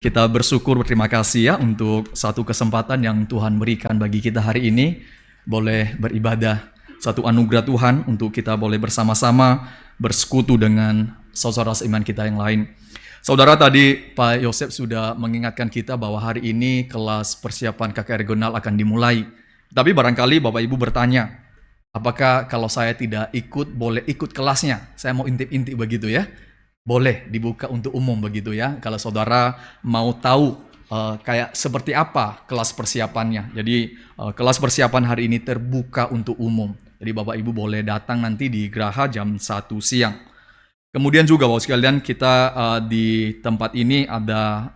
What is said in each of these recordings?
Kita bersyukur, berterima kasih ya untuk satu kesempatan yang Tuhan berikan bagi kita hari ini. Boleh beribadah, satu anugerah Tuhan untuk kita boleh bersama-sama bersekutu dengan saudara seiman kita yang lain. Saudara, tadi Pak Yosef sudah mengingatkan kita bahwa hari ini kelas persiapan KKR regional akan dimulai. Tapi barangkali Bapak Ibu bertanya, apakah kalau saya tidak ikut, boleh ikut kelasnya? Saya mau intip-intip begitu ya. Boleh dibuka untuk umum begitu ya. Kalau saudara mau tahu kayak seperti apa kelas persiapannya. Jadi kelas persiapan hari ini terbuka untuk umum. Jadi Bapak Ibu boleh datang nanti di Graha jam 1 siang. Kemudian juga Bapak sekalian, kita di tempat ini ada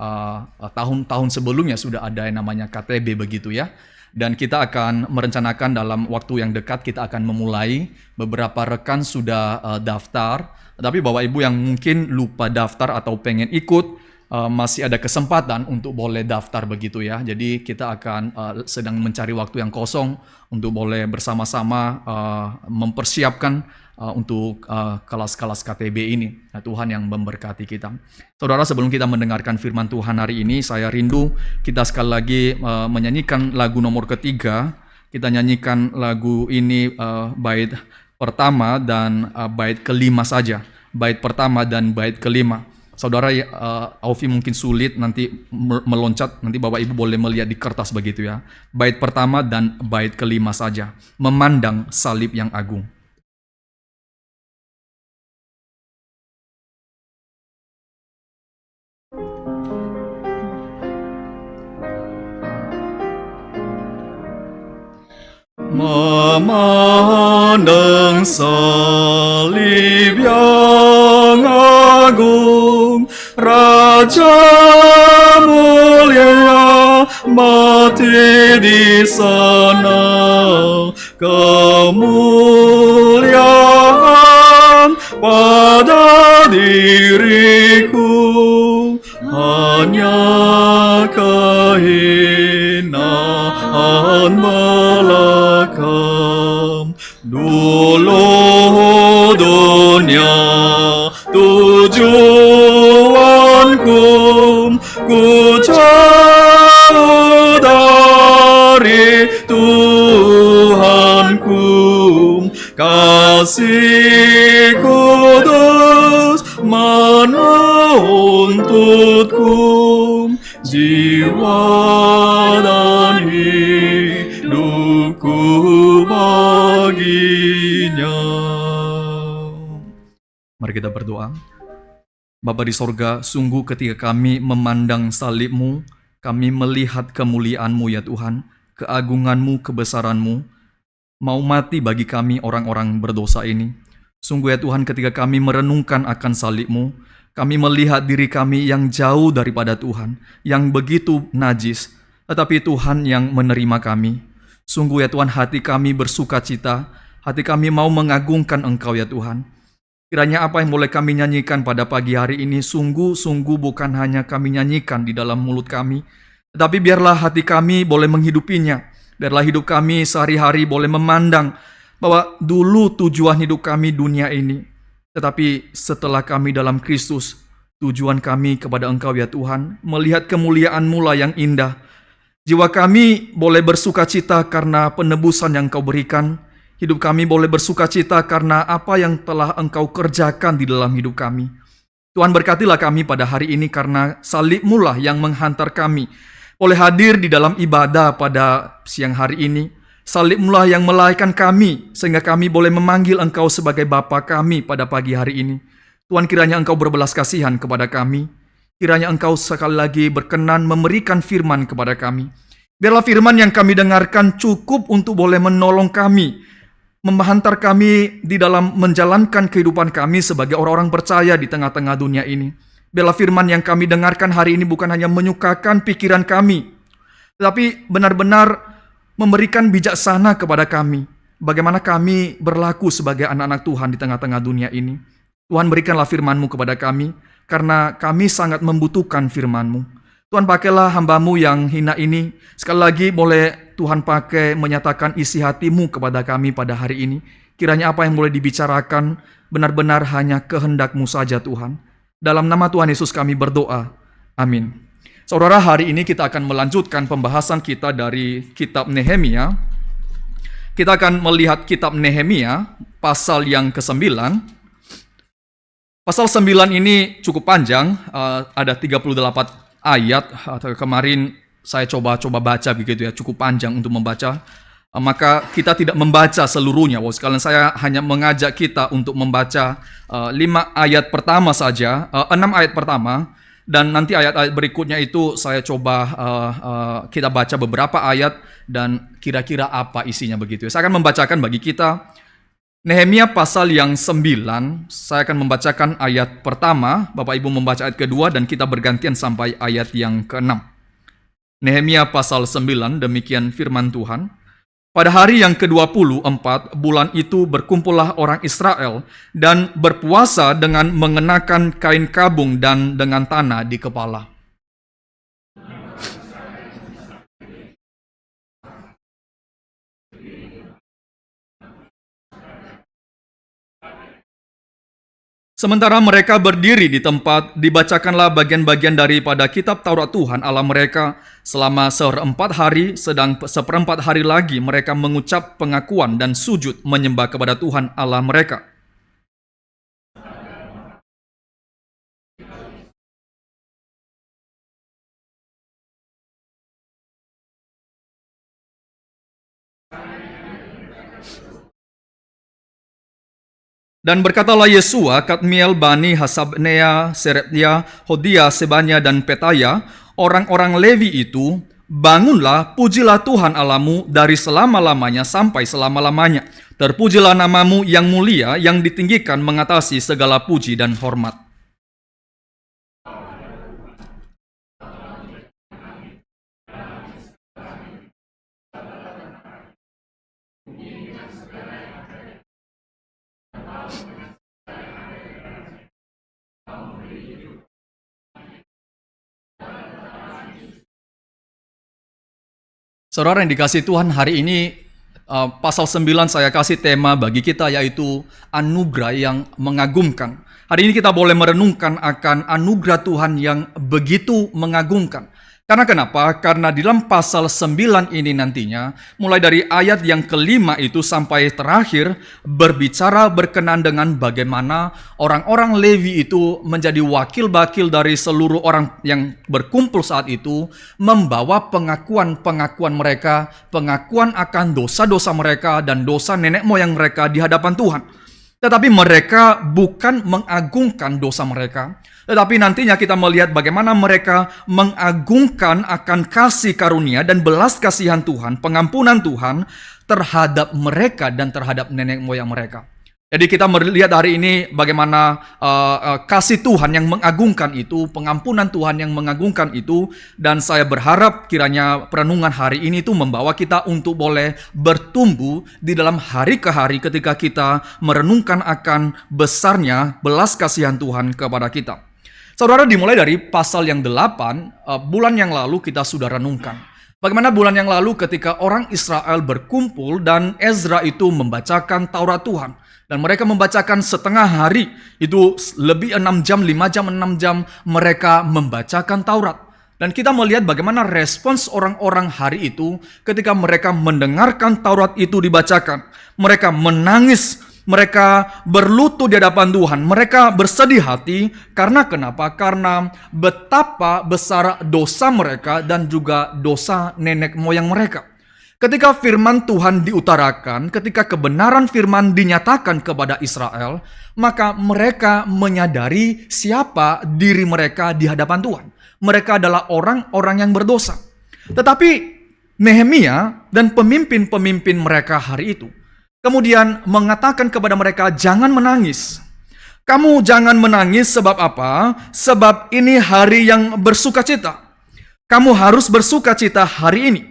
tahun-tahun sebelumnya sudah ada yang namanya KTB begitu ya. Dan kita akan merencanakan dalam waktu yang dekat kita akan memulai. Beberapa rekan sudah daftar. Tapi Bapak Ibu yang mungkin lupa daftar atau pengen ikut, masih ada kesempatan untuk boleh daftar begitu ya. Jadi kita akan sedang mencari waktu yang kosong untuk boleh bersama-sama mempersiapkan untuk kelas-kelas KTB ini. Nah, Tuhan yang memberkati kita. Saudara, sebelum kita mendengarkan firman Tuhan hari ini, saya rindu kita sekali lagi menyanyikan lagu nomor ketiga. Kita nyanyikan lagu ini bait pertama dan bait kelima saja. Bait pertama dan bait kelima. Saudara, Aufi mungkin sulit nanti meloncat, nanti Bapak Ibu boleh melihat di kertas begitu ya. Bait pertama dan bait kelima saja. Memandang salib yang agung. Memandang salib yang agung, Raja mulia mati di sana, kemuliaan pada diriku hanya kehinaan belakang. Dulu dunia tujuanku, ku jauh dari Tuhanku, kasih kudus menuntutku, jiwa dan hidupku baginya. Mari kita berdoa. Bapa di sorga, sungguh ketika kami memandang salib-Mu, kami melihat kemuliaan-Mu ya Tuhan, keagungan-Mu, kebesaran-Mu, mau mati bagi kami orang-orang berdosa ini. Sungguh ya Tuhan, ketika kami merenungkan akan salib-Mu, kami melihat diri kami yang jauh daripada Tuhan, yang begitu najis, tetapi Tuhan yang menerima kami. Sungguh ya Tuhan, hati kami bersuka cita, hati kami mau mengagungkan Engkau ya Tuhan. Kiranya apa yang boleh kami nyanyikan pada pagi hari ini, sungguh-sungguh bukan hanya kami nyanyikan di dalam mulut kami, tetapi biarlah hati kami boleh menghidupinya. Biarlah hidup kami sehari-hari boleh memandang bahwa dulu tujuan hidup kami dunia ini, tetapi setelah kami dalam Kristus, tujuan kami kepada Engkau ya Tuhan, melihat kemuliaan-Mu lah yang indah. Jiwa kami boleh bersuka cita karena penebusan yang Engkau berikan. Hidup kami boleh bersuka cita karena apa yang telah Engkau kerjakan di dalam hidup kami. Tuhan, berkatilah kami pada hari ini karena salib-Mu lah yang menghantar kami boleh hadir di dalam ibadah pada siang hari ini. Salib-Mu lah yang melahirkan kami sehingga kami boleh memanggil Engkau sebagai Bapa kami pada pagi hari ini. Tuhan, kiranya Engkau berbelas kasihan kepada kami. Kiranya Engkau sekali lagi berkenan memberikan firman kepada kami. Biarlah firman yang kami dengarkan cukup untuk boleh menolong kami, menghantar kami di dalam menjalankan kehidupan kami sebagai orang-orang percaya di tengah-tengah dunia ini. Biarlah firman yang kami dengarkan hari ini bukan hanya menyukakan pikiran kami, tetapi benar-benar memberikan bijaksana kepada kami. Bagaimana kami berlaku sebagai anak-anak Tuhan di tengah-tengah dunia ini. Tuhan, berikanlah firman-Mu kepada kami, karena kami sangat membutuhkan firman-Mu. Tuhan, pakailah hamba-Mu yang hina ini. Sekali lagi boleh Tuhan pakai menyatakan isi hati-Mu kepada kami pada hari ini. Kiranya apa yang boleh dibicarakan benar-benar hanya kehendak-Mu saja Tuhan. Dalam nama Tuhan Yesus kami berdoa. Amin. Saudara, hari ini kita akan melanjutkan pembahasan kita dari kitab Nehemia. Kita akan melihat kitab Nehemia pasal yang ke-9. Pasal 9 ini cukup panjang, ada 38 ayat. Kemarin saya coba baca begitu ya, cukup panjang untuk membaca. Maka kita tidak membaca seluruhnya. Sekalian saya hanya mengajak kita untuk membaca 5 ayat pertama saja, 6 ayat pertama. Dan nanti ayat-ayat berikutnya itu saya coba kita baca beberapa ayat dan kira-kira apa isinya begitu. Saya akan membacakan bagi kita Nehemia pasal yang 9. Saya akan membacakan ayat pertama, Bapak Ibu membaca ayat kedua, dan kita bergantian sampai ayat yang ke-6. Nehemia pasal 9, demikian firman Tuhan. Pada hari yang ke-24 bulan itu berkumpullah orang Israel dan berpuasa dengan mengenakan kain kabung dan dengan tanah di kepala. Sementara mereka berdiri di tempat, dibacakanlah bagian-bagian daripada kitab Taurat Tuhan Allah mereka selama 4 hari, sedang 1/4 hari lagi mereka mengucap pengakuan dan sujud menyembah kepada Tuhan Allah mereka. Dan berkatalah Yesua, Kadmiel, Bani, Hasabnea, Serebia, Hodia, Sebanya, dan Petaya, orang-orang Levi itu, bangunlah, pujilah Tuhan Allahmu dari selama-lamanya sampai selama-lamanya. Terpujilah namamu yang mulia, yang ditinggikan mengatasi segala puji dan hormat. Saudara yang dikasihi Tuhan, hari ini pasal 9 saya kasih tema bagi kita, yaitu anugerah yang mengagumkan. Hari ini kita boleh merenungkan akan anugerah Tuhan yang begitu mengagumkan. Karena kenapa? Karena di dalam pasal 9 ini nantinya, mulai dari ayat yang ke-5 itu sampai terakhir, berbicara berkenaan dengan bagaimana orang-orang Levi itu menjadi wakil-wakil dari seluruh orang yang berkumpul saat itu, membawa pengakuan-pengakuan mereka, pengakuan akan dosa-dosa mereka dan dosa nenek moyang mereka di hadapan Tuhan. Tetapi mereka bukan mengagungkan dosa mereka, tetapi nantinya kita melihat bagaimana mereka mengagungkan akan kasih karunia dan belas kasihan Tuhan, pengampunan Tuhan terhadap mereka dan terhadap nenek moyang mereka. Jadi kita melihat hari ini bagaimana kasih Tuhan yang mengagungkan itu, pengampunan Tuhan yang mengagungkan itu, dan saya berharap kiranya perenungan hari ini itu membawa kita untuk boleh bertumbuh di dalam hari ke hari ketika kita merenungkan akan besarnya belas kasihan Tuhan kepada kita. Saudara, dimulai dari pasal yang 8, bulan yang lalu kita sudah renungkan. Bagaimana bulan yang lalu ketika orang Israel berkumpul dan Ezra itu membacakan Taurat Tuhan. Dan mereka membacakan setengah hari, itu lebih 6 jam, 5 jam, 6 jam mereka membacakan Taurat. Dan kita melihat bagaimana respons orang-orang hari itu ketika mereka mendengarkan Taurat itu dibacakan. Mereka menangis, mereka berlutut di hadapan Tuhan, mereka bersedih hati. Karena kenapa? Karena betapa besar dosa mereka dan juga dosa nenek moyang mereka. Ketika firman Tuhan diutarakan, ketika kebenaran firman dinyatakan kepada Israel, maka mereka menyadari siapa diri mereka di hadapan Tuhan. Mereka adalah orang-orang yang berdosa. Tetapi Nehemia dan pemimpin-pemimpin mereka hari itu kemudian mengatakan kepada mereka, jangan menangis. Kamu jangan menangis sebab apa? Sebab ini hari yang bersukacita. Kamu harus bersukacita hari ini.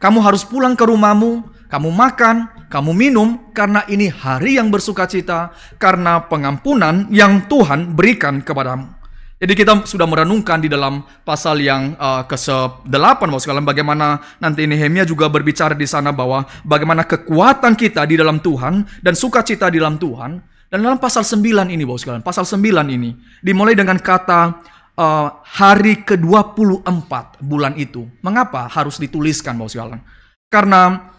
Kamu harus pulang ke rumahmu, kamu makan, kamu minum, karena ini hari yang bersukacita, karena pengampunan yang Tuhan berikan kepadamu. Jadi kita sudah merenungkan di dalam pasal yang ke-8, Bapak sekalian, bagaimana nanti Nehemia juga berbicara di sana bahwa bagaimana kekuatan kita di dalam Tuhan dan sukacita di dalam Tuhan. Dan dalam pasal 9 ini, Bapak sekalian, pasal 9 ini dimulai dengan kata hari ke-24 bulan itu. Mengapa harus dituliskan, Bapak sekalian? Karena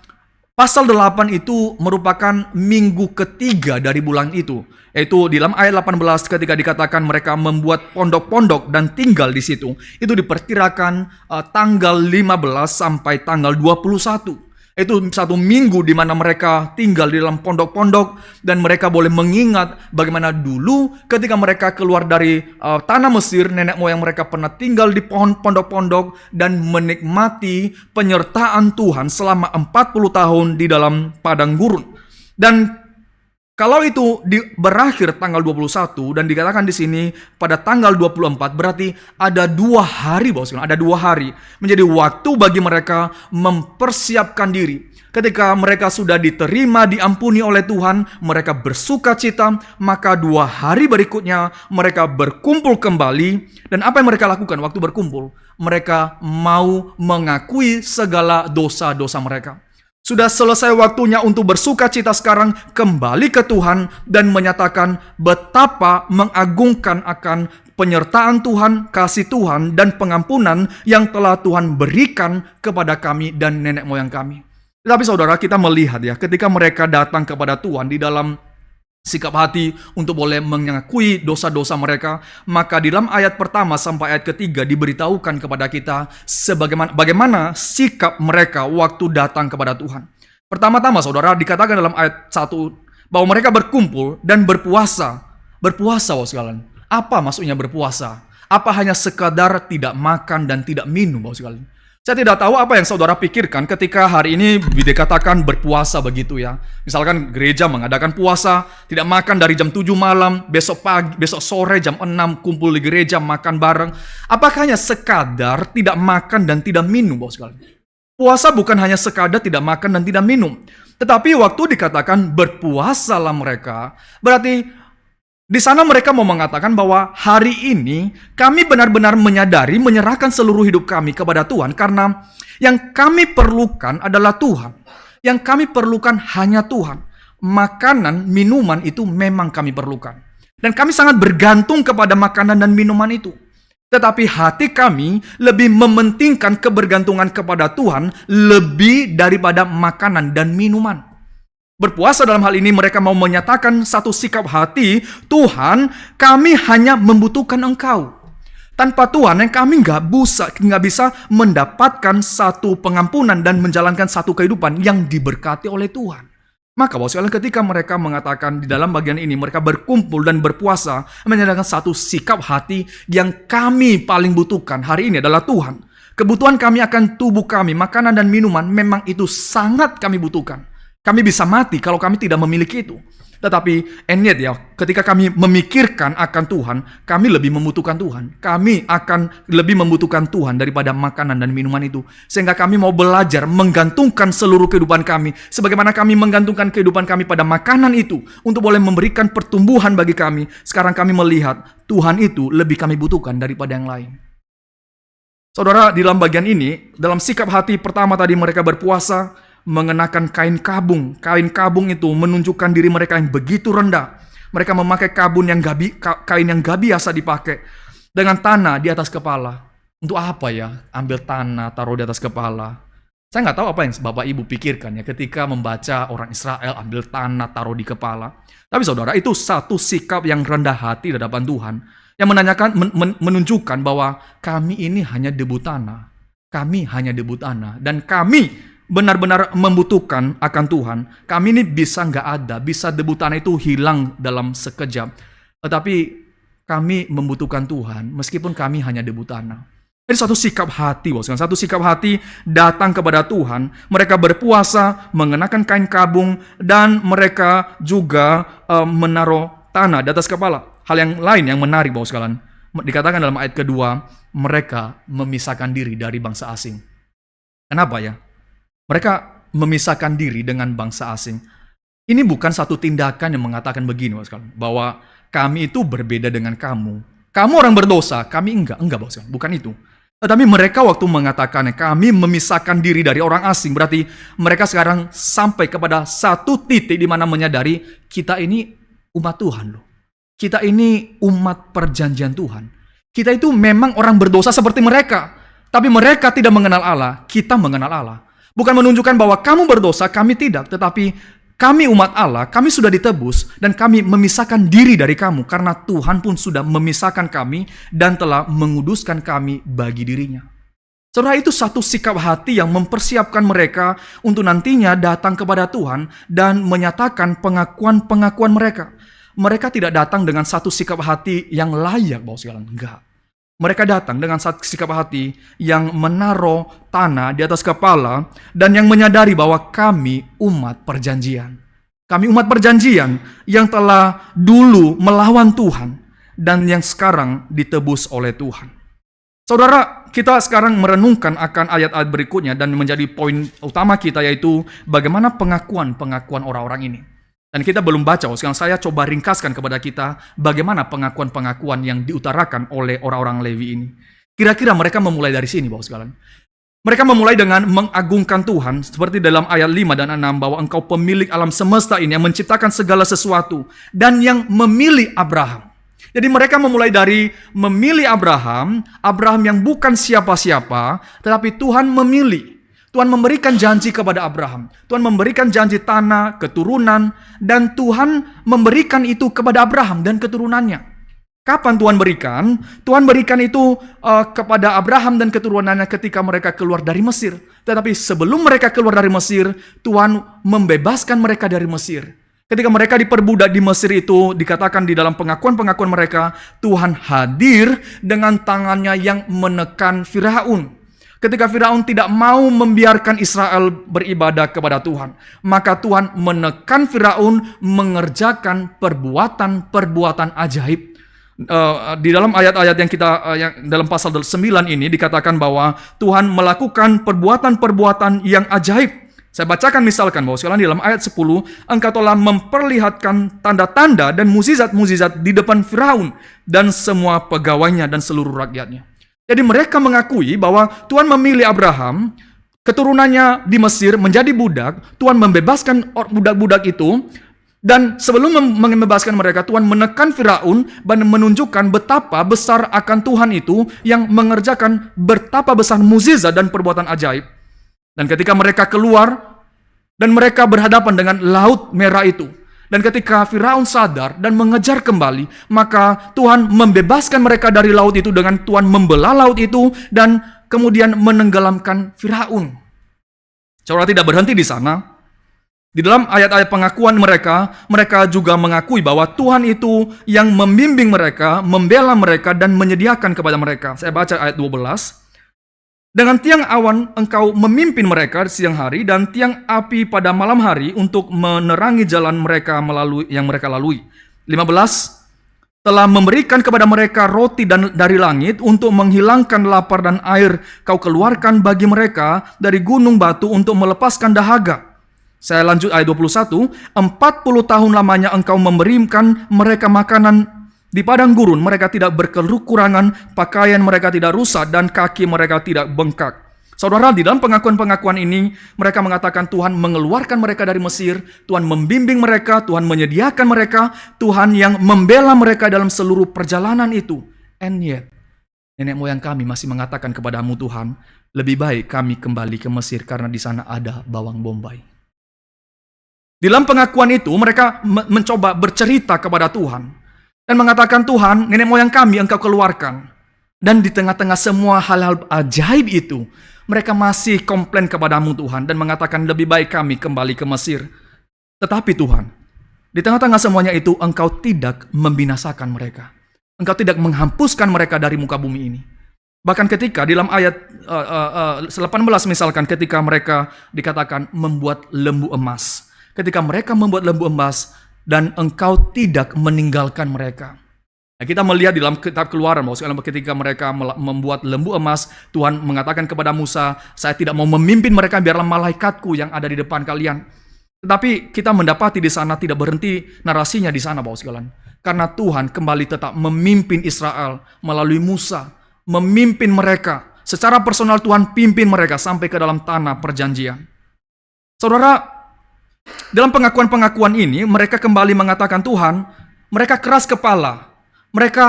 pasal 8 itu merupakan minggu ketiga dari bulan itu. Yaitu di dalam ayat 18 ketika dikatakan mereka membuat pondok-pondok dan tinggal di situ. Itu diperkirakan tanggal 15 sampai tanggal 21. Itu satu minggu di mana mereka tinggal di dalam pondok-pondok dan mereka boleh mengingat bagaimana dulu ketika mereka keluar dari tanah Mesir, nenek moyang mereka pernah tinggal di pondok-pondok dan menikmati penyertaan Tuhan selama 40 tahun di dalam padang gurun. Dan kalau itu berakhir tanggal 21 dan dikatakan di sini pada tanggal 24, berarti ada 2 hari, Bos. Ada 2 hari menjadi waktu bagi mereka mempersiapkan diri. Ketika mereka sudah diterima, diampuni oleh Tuhan, mereka bersuka cita, maka 2 hari berikutnya mereka berkumpul kembali. Dan apa yang mereka lakukan waktu berkumpul? Mereka mau mengakui segala dosa-dosa mereka. Sudah selesai waktunya untuk bersuka cita sekarang, kembali ke Tuhan dan menyatakan betapa mengagungkan akan penyertaan Tuhan, kasih Tuhan, dan pengampunan yang telah Tuhan berikan kepada kami dan nenek moyang kami. Tetapi saudara, kita melihat ya, ketika mereka datang kepada Tuhan di dalam sikap hati untuk boleh mengakui dosa-dosa mereka, maka di dalam ayat pertama sampai ayat ketiga diberitahukan kepada kita bagaimana sikap mereka waktu datang kepada Tuhan. Pertama-tama saudara, dikatakan dalam ayat 1 bahwa mereka berkumpul dan berpuasa. Berpuasa, Bapak sekalian. Apa maksudnya berpuasa? Apa hanya sekadar tidak makan dan tidak minum, Bapak sekalian? Saya tidak tahu apa yang saudara pikirkan ketika hari ini dikatakan berpuasa begitu ya. Misalkan gereja mengadakan puasa, tidak makan dari jam 7 malam, besok sore jam 6 kumpul di gereja makan bareng. Apakah hanya sekadar tidak makan dan tidak minum, Bapak sekalian? Puasa bukan hanya sekadar tidak makan dan tidak minum. Tetapi waktu dikatakan berpuasalah mereka, berarti di sana mereka mau mengatakan bahwa hari ini kami benar-benar menyerahkan seluruh hidup kami kepada Tuhan karena yang kami perlukan adalah Tuhan. Yang kami perlukan hanya Tuhan. Makanan, minuman itu memang kami perlukan. Dan kami sangat bergantung kepada makanan dan minuman itu. Tetapi hati kami lebih mementingkan kebergantungan kepada Tuhan lebih daripada makanan dan minuman. Berpuasa dalam hal ini mereka mau menyatakan satu sikap hati, Tuhan, kami hanya membutuhkan Engkau. Tanpa Tuhan yang kami nggak bisa mendapatkan satu pengampunan dan menjalankan satu kehidupan yang diberkati oleh Tuhan. Maka Bapak sekalian, ketika mereka mengatakan di dalam bagian ini mereka berkumpul dan berpuasa, menyatakan satu sikap hati yang kami paling butuhkan hari ini adalah Tuhan. Kebutuhan kami akan tubuh kami, makanan dan minuman memang itu sangat kami butuhkan. Kami bisa mati kalau kami tidak memiliki itu. Tetapi ya, ketika kami memikirkan akan Tuhan, kami lebih membutuhkan Tuhan. Kami akan lebih membutuhkan Tuhan daripada makanan dan minuman itu. Sehingga kami mau belajar menggantungkan seluruh kehidupan kami. Sebagaimana kami menggantungkan kehidupan kami pada makanan itu. Untuk boleh memberikan pertumbuhan bagi kami. Sekarang kami melihat Tuhan itu lebih kami butuhkan daripada yang lain. Saudara, di dalam bagian ini, dalam sikap hati pertama tadi mereka berpuasa, mengenakan kain kabung. Kain kabung itu menunjukkan diri mereka yang begitu rendah. Mereka memakai kain yang gak biasa dipakai. Dengan tanah di atas kepala. Untuk apa ya? Ambil tanah, taruh di atas kepala. Saya nggak tahu apa yang Bapak Ibu pikirkan ya ketika membaca orang Israel ambil tanah, taruh di kepala. Tapi saudara, itu satu sikap yang rendah hati di hadapan Tuhan. Yang menunjukkan bahwa kami ini hanya debu tanah. Kami hanya debu tanah. Dan kami benar-benar membutuhkan akan Tuhan. Kami ini bisa nggak ada, bisa debu tanah itu hilang dalam sekejap. Tetapi kami membutuhkan Tuhan, meskipun kami hanya debu tanah. Jadi satu sikap hati, satu sikap hati datang kepada Tuhan. Mereka berpuasa, mengenakan kain kabung, dan mereka juga menaruh tanah di atas kepala. Hal yang lain yang menarik, Bapak sekalian, dikatakan dalam ayat kedua, mereka memisahkan diri dari bangsa asing. Kenapa ya? Mereka memisahkan diri dengan bangsa asing. Ini bukan satu tindakan yang mengatakan begini, Bapak sekalian, bahwa kami itu berbeda dengan kamu. Kamu orang berdosa, kami enggak, Bapak sekalian, bukan itu. Tetapi mereka waktu mengatakan kami memisahkan diri dari orang asing, berarti mereka sekarang sampai kepada satu titik di mana menyadari kita ini umat Tuhan loh. Kita ini umat perjanjian Tuhan. Kita itu memang orang berdosa seperti mereka. Tapi mereka tidak mengenal Allah, kita mengenal Allah. Bukan menunjukkan bahwa kamu berdosa, kami tidak. Tetapi kami umat Allah, kami sudah ditebus dan kami memisahkan diri dari kamu. Karena Tuhan pun sudah memisahkan kami dan telah menguduskan kami bagi dirinya. Saudara, itu satu sikap hati yang mempersiapkan mereka untuk nantinya datang kepada Tuhan dan menyatakan pengakuan-pengakuan mereka. Mereka tidak datang dengan satu sikap hati yang layak, Bapak sekalian. Enggak. Mereka datang dengan satu sikap hati yang menaruh tanah di atas kepala dan yang menyadari bahwa kami umat perjanjian. Kami umat perjanjian yang telah dulu melawan Tuhan dan yang sekarang ditebus oleh Tuhan. Saudara, kita sekarang merenungkan akan ayat-ayat berikutnya dan menjadi poin utama kita, yaitu bagaimana pengakuan-pengakuan orang-orang ini. Dan kita belum baca, sekarang saya coba ringkaskan kepada kita bagaimana pengakuan-pengakuan yang diutarakan oleh orang-orang Lewi ini. Kira-kira mereka memulai dari sini, Bapak sekalian. Mereka memulai dengan mengagungkan Tuhan, seperti dalam ayat 5 dan 6, bahwa Engkau pemilik alam semesta ini yang menciptakan segala sesuatu dan yang memilih Abraham. Jadi mereka memulai dari memilih Abraham yang bukan siapa-siapa, tetapi Tuhan memilih. Tuhan memberikan janji kepada Abraham. Tuhan memberikan janji tanah, keturunan, dan Tuhan memberikan itu kepada Abraham dan keturunannya. Kapan Tuhan berikan? Tuhan berikan itu kepada Abraham dan keturunannya ketika mereka keluar dari Mesir. Tetapi sebelum mereka keluar dari Mesir, Tuhan membebaskan mereka dari Mesir. Ketika mereka diperbudak di Mesir itu, dikatakan di dalam pengakuan-pengakuan mereka, Tuhan hadir dengan tangannya yang menekan Firaun. Ketika Firaun tidak mau membiarkan Israel beribadah kepada Tuhan, maka Tuhan menekan Firaun mengerjakan perbuatan-perbuatan ajaib. Di dalam ayat-ayat yang dalam pasal 9 ini dikatakan bahwa Tuhan melakukan perbuatan-perbuatan yang ajaib. Saya bacakan misalkan bahwa sekalian di dalam ayat 10, Engkau telah memperlihatkan tanda-tanda dan mukjizat-mukjizat di depan Firaun dan semua pegawainya dan seluruh rakyatnya. Jadi mereka mengakui bahwa Tuhan memilih Abraham, keturunannya di Mesir menjadi budak, Tuhan membebaskan budak-budak itu, dan sebelum membebaskan mereka, Tuhan menekan Firaun dan menunjukkan betapa besar akan Tuhan itu yang mengerjakan betapa besar mukjizat dan perbuatan ajaib. Dan ketika mereka keluar dan mereka berhadapan dengan Laut Merah itu, dan ketika Firaun sadar dan mengejar kembali, maka Tuhan membebaskan mereka dari laut itu dengan Tuhan membelah laut itu dan kemudian menenggelamkan Firaun. Saudara, tidak berhenti di sana. Di dalam ayat-ayat pengakuan mereka juga mengakui bahwa Tuhan itu yang membimbing mereka, membela mereka dan menyediakan kepada mereka. Saya baca ayat 12. Dengan tiang awan engkau memimpin mereka di siang hari dan tiang api pada malam hari untuk menerangi jalan mereka yang mereka lalui. 15. Telah memberikan kepada mereka roti dari langit untuk menghilangkan lapar dan air kau keluarkan bagi mereka dari gunung batu untuk melepaskan dahaga. Saya lanjut ayat 21. 40 tahun lamanya engkau memberikan mereka makanan di padang gurun, mereka tidak berkekurangan, pakaian mereka tidak rusak, dan kaki mereka tidak bengkak. Saudara, di dalam pengakuan-pengakuan ini, mereka mengatakan Tuhan mengeluarkan mereka dari Mesir, Tuhan membimbing mereka, Tuhan menyediakan mereka, Tuhan yang membela mereka dalam seluruh perjalanan itu. And yet, nenek moyang kami masih mengatakan kepadamu Tuhan, lebih baik kami kembali ke Mesir karena di sana ada bawang bombay. Di dalam pengakuan itu, mereka mencoba bercerita kepada Tuhan. Dan mengatakan Tuhan, nenek moyang kami engkau keluarkan. Dan di tengah-tengah semua hal-hal ajaib itu, mereka masih komplain kepadamu Tuhan. Dan mengatakan lebih baik kami kembali ke Mesir. Tetapi Tuhan, di tengah-tengah semuanya itu engkau tidak membinasakan mereka. Engkau tidak menghapuskan mereka dari muka bumi ini. Bahkan ketika di dalam ayat 18 misalkan ketika mereka dikatakan membuat lembu emas. Ketika mereka membuat lembu emas, dan engkau tidak meninggalkan mereka. Nah, kita melihat di dalam kitab Keluaran, ketika mereka membuat lembu emas, Tuhan mengatakan kepada Musa, saya tidak mau memimpin mereka, biarlah malaikatku yang ada di depan kalian. Tetapi kita mendapati di sana tidak berhenti narasinya di sana, Bapak sekalian. Karena Tuhan kembali tetap memimpin Israel melalui Musa, memimpin mereka. Secara personal Tuhan pimpin mereka sampai ke dalam tanah perjanjian. Saudara, dalam pengakuan-pengakuan ini, mereka kembali mengatakan Tuhan, mereka keras kepala. Mereka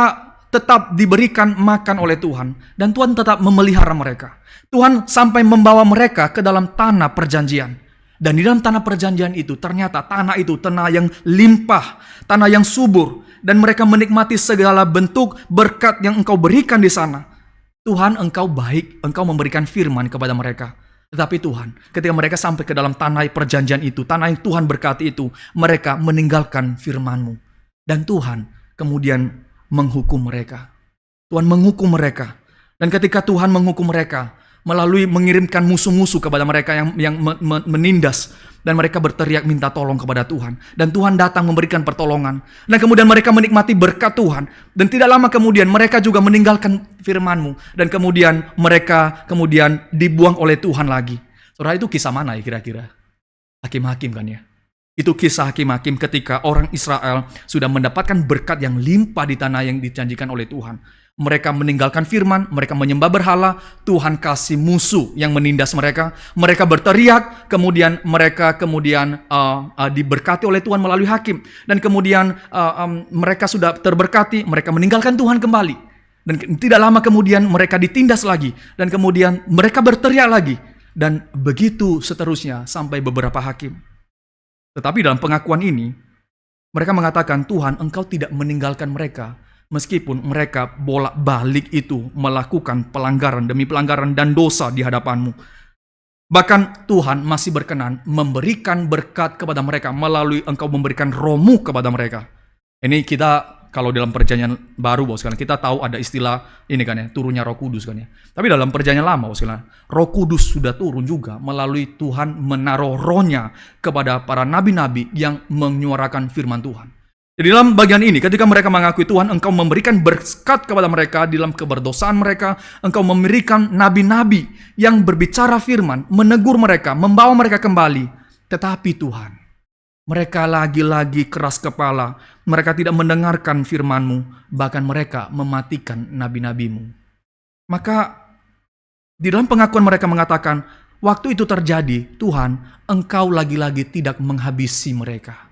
tetap diberikan makan oleh Tuhan. Dan Tuhan tetap memelihara mereka. Tuhan sampai membawa mereka ke dalam tanah perjanjian. Dan di dalam tanah perjanjian itu ternyata tanah itu tanah yang limpah, tanah yang subur. Dan mereka menikmati segala bentuk berkat yang Engkau berikan di sana. Tuhan, Engkau baik, Engkau memberikan firman kepada mereka. Tetapi Tuhan, ketika mereka sampai ke dalam tanah perjanjian itu, tanah yang Tuhan berkati itu, mereka meninggalkan firman-Mu. Dan Tuhan kemudian menghukum mereka. Tuhan menghukum mereka. Dan ketika Tuhan menghukum mereka, melalui mengirimkan musuh-musuh kepada mereka yang menindas. Dan mereka berteriak minta tolong kepada Tuhan. Dan Tuhan datang memberikan pertolongan. Dan kemudian mereka menikmati berkat Tuhan. Dan tidak lama kemudian mereka juga meninggalkan firman-Mu. Dan kemudian mereka dibuang oleh Tuhan lagi. Saudara, itu kisah mana ya kira-kira? Hakim-hakim kan ya? Itu kisah hakim-hakim ketika orang Israel sudah mendapatkan berkat yang limpah di tanah yang dijanjikan oleh Tuhan. Mereka meninggalkan firman, mereka menyembah berhala, Tuhan kasih musuh yang menindas mereka. Mereka berteriak, kemudian mereka diberkati oleh Tuhan melalui hakim. Dan kemudian mereka sudah terberkati, mereka meninggalkan Tuhan kembali. Dan tidak lama kemudian mereka ditindas lagi. Dan kemudian mereka berteriak lagi. Dan begitu seterusnya sampai beberapa hakim. Tetapi dalam pengakuan ini, mereka mengatakan, Tuhan, Engkau tidak meninggalkan mereka. Meskipun mereka bolak-balik itu melakukan pelanggaran demi pelanggaran dan dosa di hadapan-Mu. Bahkan Tuhan masih berkenan memberikan berkat kepada mereka melalui Engkau memberikan Roh-Mu kepada mereka. Ini kita kalau dalam perjanjian baru, Bapak sekalian, kita tahu ada istilah ini kan ya, turunnya Roh Kudus kan ya. Tapi dalam perjanjian lama, Bapak sekalian, Roh Kudus sudah turun juga melalui Tuhan menaruh Roh-Nya kepada para nabi-nabi yang menyuarakan firman Tuhan. Jadi dalam bagian ini, ketika mereka mengakui Tuhan, Engkau memberikan berkat kepada mereka dalam keberdosaan mereka. Engkau memberikan nabi-nabi yang berbicara firman, menegur mereka, membawa mereka kembali. Tetapi Tuhan, mereka lagi-lagi keras kepala. Mereka tidak mendengarkan firman-Mu, bahkan mereka mematikan nabi-nabi-Mu. Maka di dalam pengakuan mereka mengatakan, waktu itu terjadi, Tuhan, Engkau lagi-lagi tidak menghabisi mereka.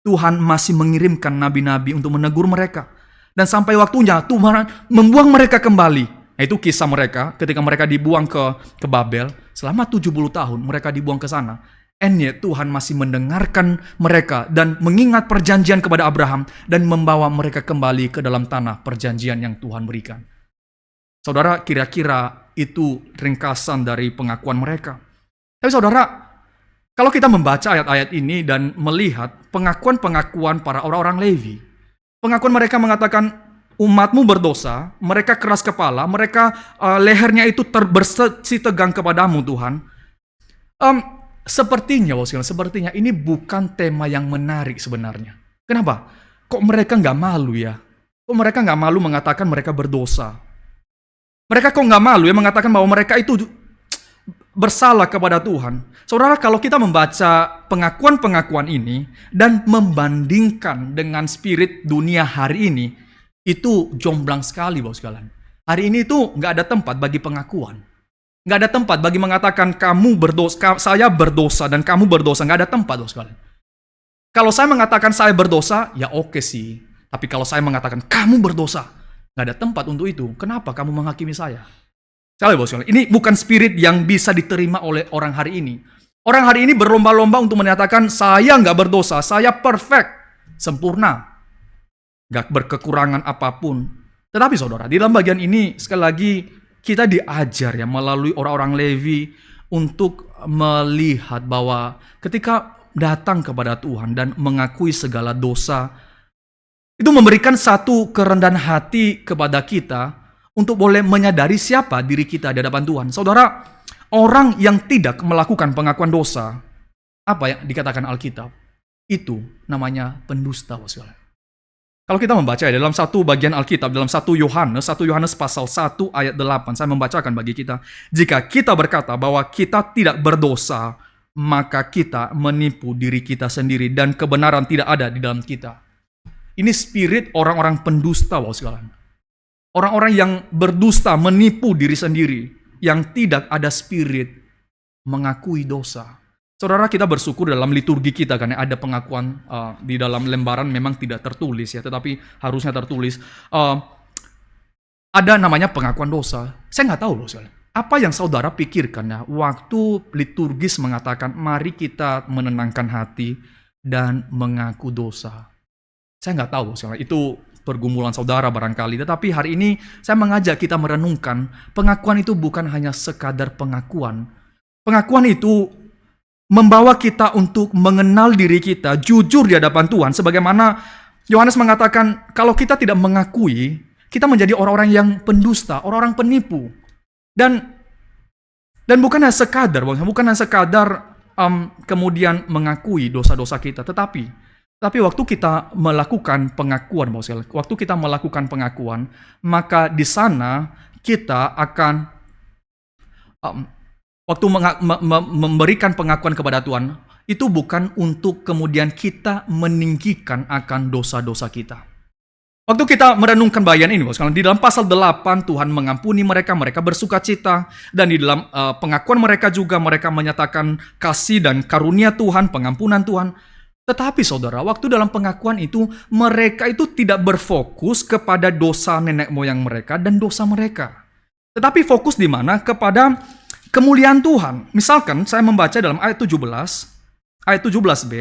Tuhan masih mengirimkan nabi-nabi untuk menegur mereka. Dan sampai waktunya Tuhan membuang mereka kembali. Nah, itu kisah mereka ketika mereka dibuang ke Babel. Selama 70 tahun mereka dibuang ke sana. And yet Tuhan masih mendengarkan mereka dan mengingat perjanjian kepada Abraham. Dan membawa mereka kembali ke dalam tanah perjanjian yang Tuhan berikan. Saudara, kira-kira itu ringkasan dari pengakuan mereka. Tapi saudara, kalau kita membaca ayat-ayat ini dan melihat pengakuan-pengakuan para orang-orang Lewi, pengakuan mereka mengatakan umat-Mu berdosa, mereka keras kepala, mereka lehernya itu bersih tegang kepadamu Tuhan. Sepertinya ini bukan tema yang menarik sebenarnya. Kenapa? Kok mereka nggak malu ya? Kok mereka nggak malu mengatakan mereka berdosa? Mereka kok nggak malu ya mengatakan bahwa mereka itu bersalah kepada Tuhan. Saudara, kalau kita membaca pengakuan-pengakuan ini dan membandingkan dengan spirit dunia hari ini, itu jomblang sekali, Bapak sekalian. Hari ini itu nggak ada tempat bagi pengakuan. Nggak ada tempat bagi mengatakan kamu berdosa, saya berdosa dan kamu berdosa. Nggak ada tempat, Bapak sekalian. Kalau saya mengatakan saya berdosa, ya oke sih. Tapi kalau saya mengatakan kamu berdosa, nggak ada tempat untuk itu. Kenapa kamu menghakimi saya? Sekali, Bapak sekalian, ini bukan spirit yang bisa diterima oleh orang hari ini. Orang hari ini berlomba-lomba untuk menyatakan saya nggak berdosa, saya perfect, sempurna, nggak berkekurangan apapun. Tetapi saudara, di dalam bagian ini sekali lagi kita diajar ya melalui orang-orang Lewi untuk melihat bahwa ketika datang kepada Tuhan dan mengakui segala dosa, itu memberikan satu kerendahan hati kepada kita untuk boleh menyadari siapa diri kita di hadapan Tuhan. Saudara, orang yang tidak melakukan pengakuan dosa, apa yang dikatakan Alkitab, itu namanya pendusta. Kalau kita membaca ya, dalam satu bagian Alkitab, dalam 1 Yohanes pasal 1 ayat 8, saya membacakan bagi kita. Jika kita berkata bahwa kita tidak berdosa, maka kita menipu diri kita sendiri dan kebenaran tidak ada di dalam kita. Ini spirit orang-orang pendusta, Bapak sekalian. Orang-orang yang berdusta, menipu diri sendiri, yang tidak ada spirit mengakui dosa. Saudara, kita bersyukur dalam liturgi kita karena ada pengakuan di dalam lembaran memang tidak tertulis ya, tetapi harusnya tertulis. ada namanya pengakuan dosa. Saya nggak tahu loh, saudara. Apa yang saudara pikirkan ya waktu liturgis mengatakan mari kita menenangkan hati dan mengaku dosa. Saya nggak tahu, saudara. Itu pergumulan saudara barangkali. Tetapi hari ini saya mengajak kita merenungkan pengakuan itu bukan hanya sekadar pengakuan. Pengakuan itu membawa kita untuk mengenal diri kita jujur di hadapan Tuhan. Sebagaimana Yohanes mengatakan, kalau kita tidak mengakui, kita menjadi orang-orang yang pendusta, orang-orang penipu. Dan bukan hanya sekadar kemudian mengakui dosa-dosa kita, tetapi waktu kita melakukan pengakuan, waktu kita melakukan pengakuan, maka di sana kita akan waktu memberikan pengakuan kepada Tuhan, itu bukan untuk kemudian kita meninggikan akan dosa-dosa kita. Waktu kita merenungkan bagian ini, di dalam pasal 8 Tuhan mengampuni mereka bersuka cita, dan di dalam pengakuan mereka juga mereka menyatakan kasih dan karunia Tuhan, pengampunan Tuhan. Tetapi saudara, waktu dalam pengakuan itu mereka itu tidak berfokus kepada dosa nenek moyang mereka dan dosa mereka. Tetapi fokus di mana? Kepada kemuliaan Tuhan. Misalkan saya membaca dalam ayat 17b,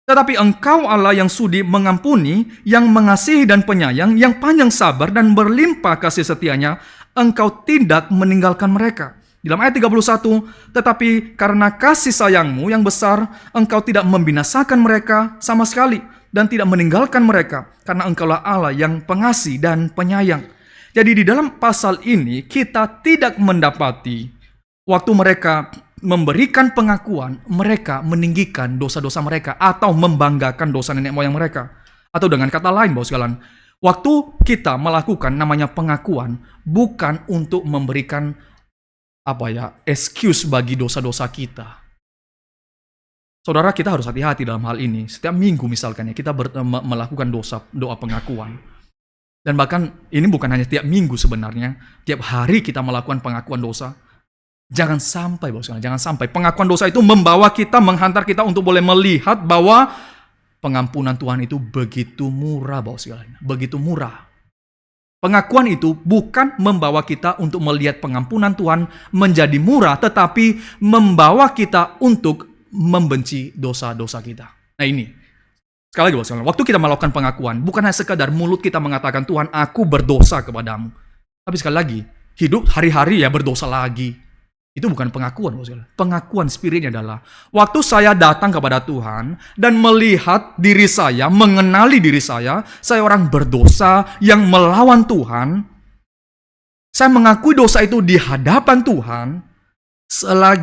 tetapi engkau Allah yang sudi mengampuni, yang mengasihi dan penyayang, yang panjang sabar dan berlimpah kasih setianya, engkau tidak meninggalkan mereka. Dalam ayat 31, tetapi karena kasih sayangmu yang besar, engkau tidak membinasakan mereka sama sekali, dan tidak meninggalkan mereka, karena engkaulah Allah yang pengasih dan penyayang. Jadi di dalam pasal ini, kita tidak mendapati waktu mereka memberikan pengakuan, mereka meninggikan dosa-dosa mereka atau membanggakan dosa nenek moyang mereka. Atau dengan kata lain, Bapak sekalian, waktu kita melakukan namanya pengakuan bukan untuk memberikan excuse bagi dosa-dosa kita. Saudara, kita harus hati-hati dalam hal ini. Setiap minggu misalkan ya, kita melakukan doa pengakuan. Dan bahkan ini bukan hanya tiap minggu sebenarnya, tiap hari kita melakukan pengakuan dosa. Jangan sampai, jangan sampai pengakuan dosa itu membawa kita, menghantar kita untuk boleh melihat bahwa pengampunan Tuhan itu begitu murah, begitu murah. Pengakuan itu bukan membawa kita untuk melihat pengampunan Tuhan menjadi murah, tetapi membawa kita untuk membenci dosa-dosa kita. Nah ini, sekali lagi, waktu kita melakukan pengakuan, bukan hanya sekadar mulut kita mengatakan, Tuhan, aku berdosa kepadamu. Tapi sekali lagi, hidup hari-hari ya berdosa lagi. Itu bukan pengakuan. Pengakuan spiritnya adalah waktu saya datang kepada Tuhan dan melihat diri saya, mengenali diri saya orang berdosa yang melawan Tuhan. Saya mengakui dosa itu di hadapan Tuhan.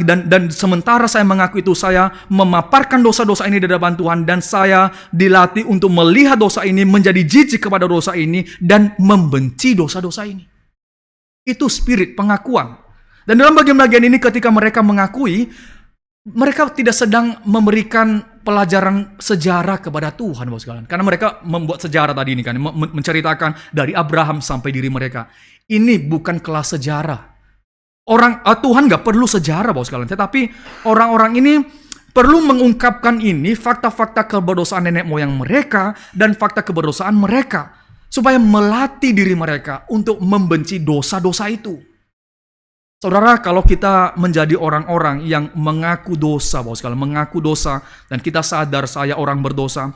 Dan sementara saya mengakui itu, saya memaparkan dosa-dosa ini di hadapan Tuhan, dan saya dilatih untuk melihat dosa ini, menjadi jijik kepada dosa ini, dan membenci dosa-dosa ini. Itu spirit pengakuan. Dan dalam bagian-bagian ini ketika mereka mengakui, mereka tidak sedang memberikan pelajaran sejarah kepada Tuhan, Bapak sekalian. Karena mereka membuat sejarah tadi ini kan, menceritakan dari Abraham sampai diri mereka. Ini bukan kelas sejarah. Tuhan gak perlu sejarah, Bapak sekalian. Tetapi orang-orang ini perlu mengungkapkan ini, fakta-fakta keberdosaan nenek moyang mereka dan fakta keberdosaan mereka, supaya melatih diri mereka untuk membenci dosa-dosa itu. Saudara, kalau kita menjadi orang-orang yang mengaku dosa, Bapak sekalian, mengaku dosa, dan kita sadar saya orang berdosa,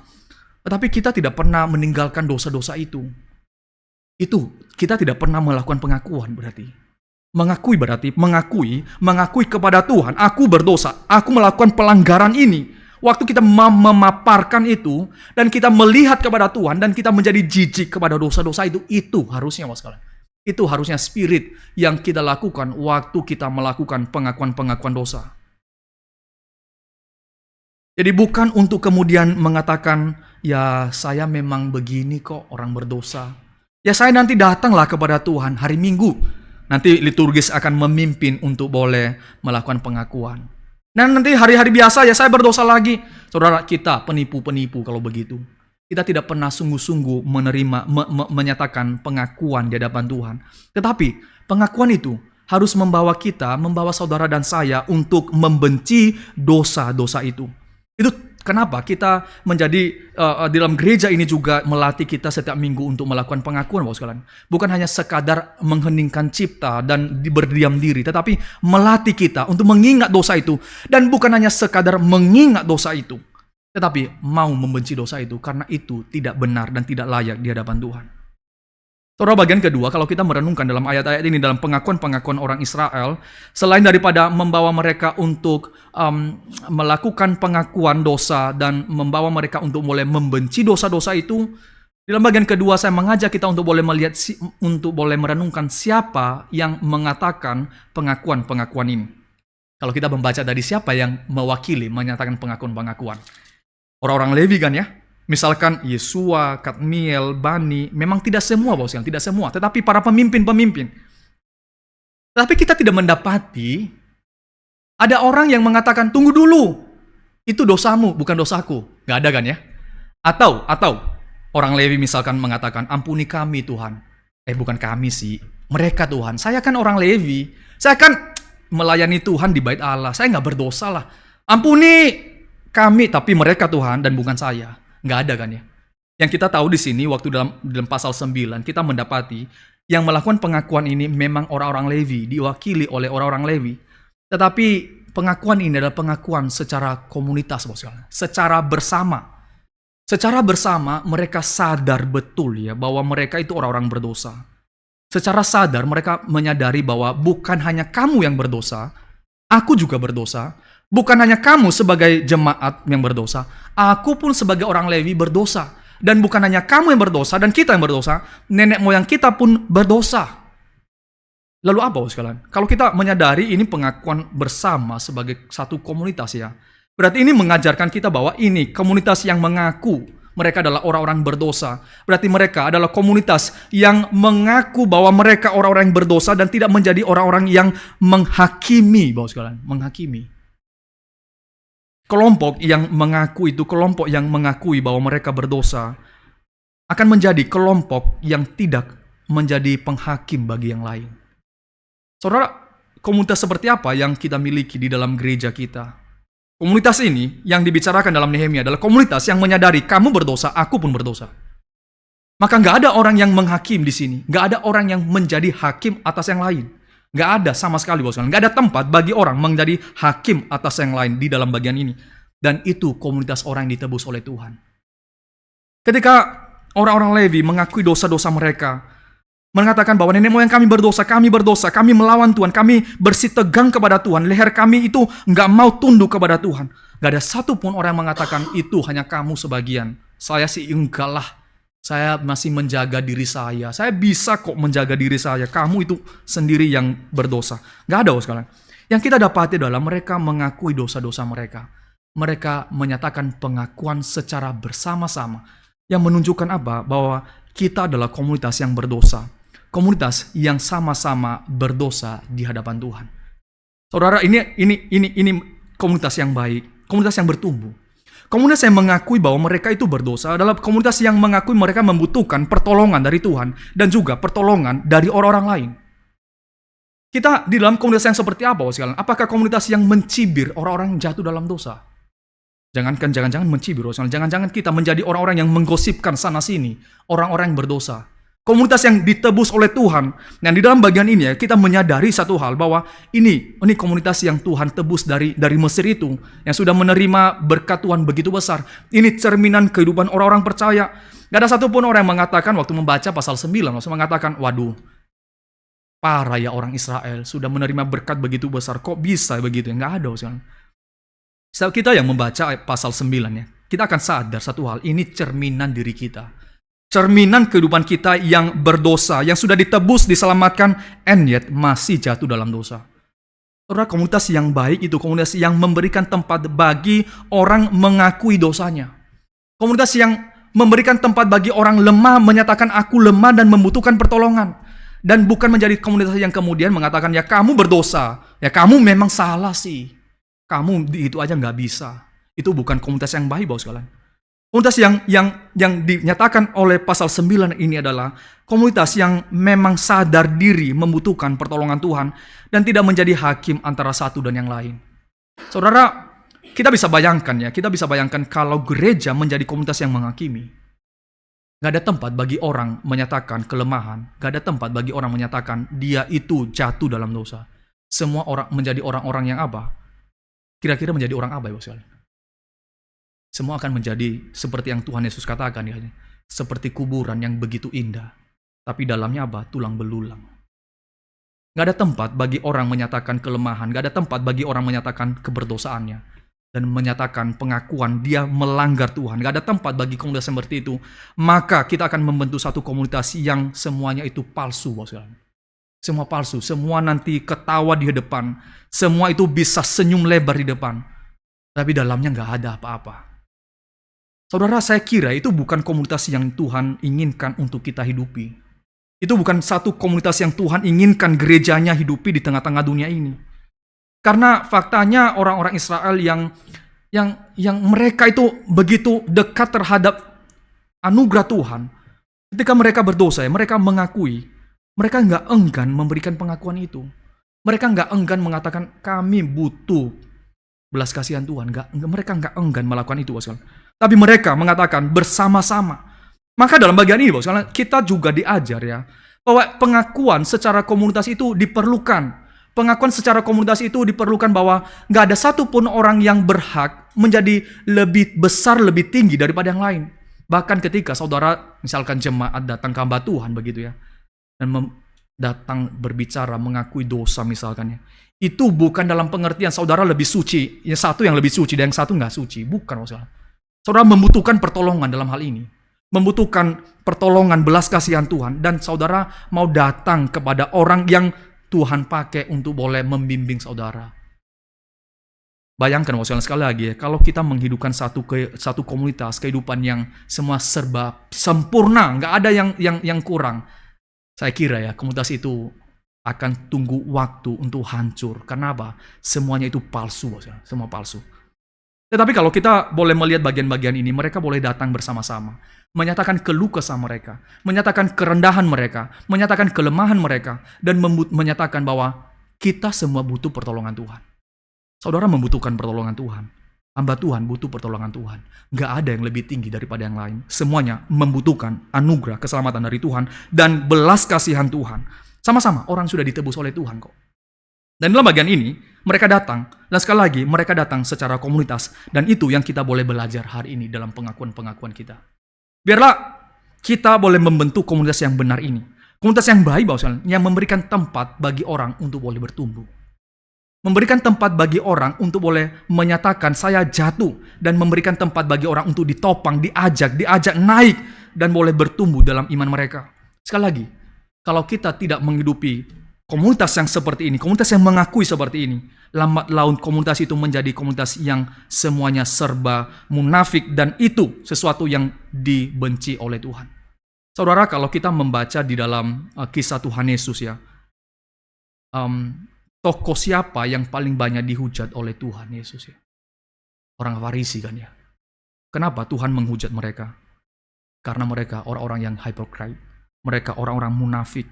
tetapi kita tidak pernah meninggalkan dosa-dosa itu kita tidak pernah melakukan pengakuan berarti. Mengakui kepada Tuhan, aku berdosa, aku melakukan pelanggaran ini. Waktu kita memaparkan itu, dan kita melihat kepada Tuhan, dan kita menjadi jijik kepada dosa-dosa itu harusnya, Bapak sekalian. Itu harusnya spirit yang kita lakukan waktu kita melakukan pengakuan-pengakuan dosa. Jadi bukan untuk kemudian mengatakan, ya saya memang begini kok orang berdosa. Ya saya nanti datanglah kepada Tuhan hari Minggu. Nanti liturgis akan memimpin untuk boleh melakukan pengakuan. Dan nanti hari-hari biasa ya saya berdosa lagi. Saudara, kita penipu-penipu kalau begitu. Kita tidak pernah sungguh-sungguh menyatakan pengakuan di hadapan Tuhan. Tetapi pengakuan itu harus membawa kita, membawa saudara dan saya untuk membenci dosa-dosa itu. Itu Kenapa? Kita menjadi dalam gereja ini juga melatih kita setiap minggu untuk melakukan pengakuan, Bapak sekalian. Bukan hanya sekadar mengheningkan cipta dan berdiam diri, tetapi melatih kita untuk mengingat dosa itu. Dan bukan hanya sekadar mengingat dosa itu, tetapi mau membenci dosa itu karena itu tidak benar dan tidak layak di hadapan Tuhan. Saudara, bagian kedua, kalau kita merenungkan dalam ayat-ayat ini, dalam pengakuan-pengakuan orang Israel, selain daripada membawa mereka untuk melakukan pengakuan dosa dan membawa mereka untuk boleh membenci dosa-dosa itu, dalam bagian kedua saya mengajak kita untuk boleh melihat, untuk boleh merenungkan siapa yang mengatakan pengakuan-pengakuan ini. Kalau kita membaca dari siapa yang mewakili menyatakan pengakuan-pengakuan. Orang-orang Levi kan ya. Misalkan Yesua, Kadmiel, Bani, memang tidak semua, Bapak sekalian, tidak semua, tetapi para pemimpin-pemimpin. Tapi kita tidak mendapati ada orang yang mengatakan, tunggu dulu, itu dosamu, bukan dosaku. Gak ada kan ya? Atau orang Lewi misalkan mengatakan, ampuni kami Tuhan. Bukan kami sih, mereka Tuhan. Saya kan orang Lewi, saya kan melayani Tuhan di bait Allah, saya gak berdosa lah. Ampuni kami, tapi mereka Tuhan dan bukan saya. Nggak ada kan ya. Yang kita tahu di sini waktu dalam pasal 9 kita mendapati yang melakukan pengakuan ini memang orang-orang Lewi, diwakili oleh orang-orang Lewi. Tetapi pengakuan ini adalah pengakuan secara komunitas, Bapak, secara bersama. Secara bersama mereka sadar betul ya bahwa mereka itu orang-orang berdosa. Secara sadar mereka menyadari bahwa bukan hanya kamu yang berdosa, aku juga berdosa. Bukan hanya kamu sebagai jemaat yang berdosa, aku pun sebagai orang Lewi berdosa. Dan bukan hanya kamu yang berdosa dan kita yang berdosa, nenek moyang kita pun berdosa. Lalu apa, Bapak sekalian? Kalau kita menyadari ini pengakuan bersama sebagai satu komunitas ya, berarti ini mengajarkan kita bahwa ini komunitas yang mengaku mereka adalah orang-orang berdosa. Berarti mereka adalah komunitas yang mengaku bahwa mereka orang-orang yang berdosa dan tidak menjadi orang-orang yang menghakimi, Bapak sekalian, menghakimi. Kelompok yang mengaku itu, kelompok yang mengakui bahwa mereka berdosa, akan menjadi kelompok yang tidak menjadi penghakim bagi yang lain. Saudara, komunitas seperti apa yang kita miliki di dalam gereja kita? Komunitas ini yang dibicarakan dalam Nehemia adalah komunitas yang menyadari kamu berdosa, aku pun berdosa. Maka nggak ada orang yang menghakim di sini. Nggak ada orang yang menjadi hakim atas yang lain. Nggak ada sama sekali, Bapak sekalian. Nggak ada tempat bagi orang menjadi hakim atas yang lain di dalam bagian ini. Dan itu komunitas orang yang ditebus oleh Tuhan. Ketika orang-orang Lewi mengakui dosa-dosa mereka, mengatakan bahwa nenek moyang kami berdosa, kami melawan Tuhan, kami bersitegang kepada Tuhan, leher kami itu nggak mau tunduk kepada Tuhan. Nggak ada satupun orang yang mengatakan itu hanya kamu sebagian. Saya sih enggak lah. Saya masih menjaga diri saya. Saya bisa kok menjaga diri saya. Kamu itu sendiri yang berdosa. Gak ada, sekalian. Yang kita dapati adalah mereka mengakui dosa-dosa mereka. Mereka menyatakan pengakuan secara bersama-sama. Yang menunjukkan apa? Bahwa kita adalah komunitas yang berdosa. Komunitas yang sama-sama berdosa di hadapan Tuhan. Saudara, ini komunitas yang baik. Komunitas yang bertumbuh. Komunitas yang mengakui bahwa mereka itu berdosa adalah komunitas yang mengakui mereka membutuhkan pertolongan dari Tuhan dan juga pertolongan dari orang-orang lain. Kita di dalam komunitas yang seperti apa, Bapak sekalian? Apakah komunitas yang mencibir orang-orang yang jatuh dalam dosa? Jangan mencibir, Bapak sekalian. Jangan-jangan kita menjadi orang-orang yang menggosipkan sana-sini, orang-orang yang berdosa. Komunitas yang ditebus oleh Tuhan. Dan di dalam bagian ini ya, kita menyadari satu hal bahwa ini komunitas yang Tuhan tebus dari Mesir itu, yang sudah menerima berkat Tuhan begitu besar. Ini cerminan kehidupan orang-orang percaya. Gak ada satupun orang yang mengatakan waktu membaca pasal 9, langsung mengatakan, waduh, parah ya orang Israel, sudah menerima berkat begitu besar, kok bisa begitu? Gak ada. Setiap kita yang membaca pasal 9 ya, kita akan sadar satu hal, ini cerminan diri kita. Cerminan kehidupan kita yang berdosa, yang sudah ditebus, diselamatkan, and yet masih jatuh dalam dosa. Saudara, komunitas yang baik itu komunitas yang memberikan tempat bagi orang mengakui dosanya. Komunitas yang memberikan tempat bagi orang lemah, menyatakan aku lemah dan membutuhkan pertolongan. Dan bukan menjadi komunitas yang kemudian mengatakan, ya kamu berdosa, ya kamu memang salah sih. Kamu itu aja nggak bisa. Itu bukan komunitas yang baik, Bapak sekalian. Komunitas yang dinyatakan oleh pasal 9 ini adalah komunitas yang memang sadar diri membutuhkan pertolongan Tuhan dan tidak menjadi hakim antara satu dan yang lain. Saudara, Kita bisa bayangkan ya, kita bisa bayangkan kalau gereja menjadi komunitas yang menghakimi. Gak ada tempat bagi orang menyatakan kelemahan. Gak ada tempat bagi orang menyatakan dia itu jatuh dalam dosa. Semua orang menjadi orang-orang yang apa? Kira-kira menjadi orang apa ya Bos? Semua akan menjadi seperti yang Tuhan Yesus katakan ya. Seperti kuburan yang begitu indah. Tapi dalamnya apa? Tulang belulang. Gak ada tempat bagi orang menyatakan kelemahan. Gak ada tempat bagi orang menyatakan keberdosaannya. Dan menyatakan pengakuan dia melanggar Tuhan. Gak ada tempat bagi komunitas seperti itu. Maka kita akan membentuk satu komunitas yang semuanya itu palsu. Semua palsu. Semua nanti ketawa di depan. Semua itu bisa senyum lebar di depan. Tapi dalamnya gak ada apa-apa. Saudara, saya kira itu bukan komunitas yang Tuhan inginkan untuk kita hidupi. Itu bukan satu komunitas yang Tuhan inginkan gerejanya hidupi di tengah-tengah dunia ini. Karena faktanya orang-orang Israel yang mereka itu begitu dekat terhadap anugerah Tuhan. Ketika mereka berdosa, mereka mengakui. Mereka nggak enggan memberikan pengakuan itu. Mereka nggak enggan mengatakan kami butuh belas kasihan Tuhan. Mereka nggak enggan melakukan itu, Bos. Tapi mereka mengatakan bersama-sama. Maka dalam bagian ini, Bos, kita juga diajar ya bahwa pengakuan secara komunitas itu diperlukan. Pengakuan secara komunitas itu diperlukan bahwa nggak ada satupun orang yang berhak menjadi lebih besar, lebih tinggi daripada yang lain. Bahkan ketika saudara, misalkan jemaat datang ke hamba Tuhan begitu ya, dan datang berbicara, mengakui dosa misalkan ya, itu bukan dalam pengertian saudara lebih suci, yang satu yang lebih suci dan yang satu nggak suci. Bukan, masalah. Saudara membutuhkan pertolongan dalam hal ini. Membutuhkan pertolongan belas kasihan Tuhan. Dan saudara mau datang kepada orang yang Tuhan pakai untuk boleh membimbing saudara. Bayangkan sekali lagi ya, kalau kita menghidupkan satu komunitas, kehidupan yang semua serba sempurna, nggak ada yang kurang. Saya kira ya, komunitas itu akan tunggu waktu untuk hancur. Karena apa? Semuanya itu palsu, semua palsu. Tetapi kalau kita boleh melihat bagian-bagian ini, mereka boleh datang bersama-sama. Menyatakan keluh kesah mereka, menyatakan kerendahan mereka, menyatakan kelemahan mereka, dan menyatakan bahwa kita semua butuh pertolongan Tuhan. Saudara membutuhkan pertolongan Tuhan. Hamba Tuhan butuh pertolongan Tuhan. Gak ada yang lebih tinggi daripada yang lain. Semuanya membutuhkan anugerah keselamatan dari Tuhan dan belas kasihan Tuhan. Sama-sama orang sudah ditebus oleh Tuhan kok. Dan dalam bagian ini, mereka datang. Dan sekali lagi, mereka datang secara komunitas. Dan itu yang kita boleh belajar hari ini dalam pengakuan-pengakuan kita. Biarlah kita boleh membentuk komunitas yang benar ini. Komunitas yang baik, yang memberikan tempat bagi orang untuk boleh bertumbuh. Memberikan tempat bagi orang untuk boleh menyatakan saya jatuh. Dan memberikan tempat bagi orang untuk ditopang, diajak naik. Dan boleh bertumbuh dalam iman mereka. Sekali lagi, kalau kita tidak menghidupi komunitas yang seperti ini, komunitas yang mengakui seperti ini, lambat laun komunitas itu menjadi komunitas yang semuanya serba munafik dan itu sesuatu yang dibenci oleh Tuhan. Saudara, kalau kita membaca di dalam kisah Tuhan Yesus ya, tokoh siapa yang paling banyak dihujat oleh Tuhan Yesus ya? Orang Farisi kan ya. Kenapa Tuhan menghujat mereka? Karena mereka orang-orang yang hypocrite. Mereka orang-orang munafik.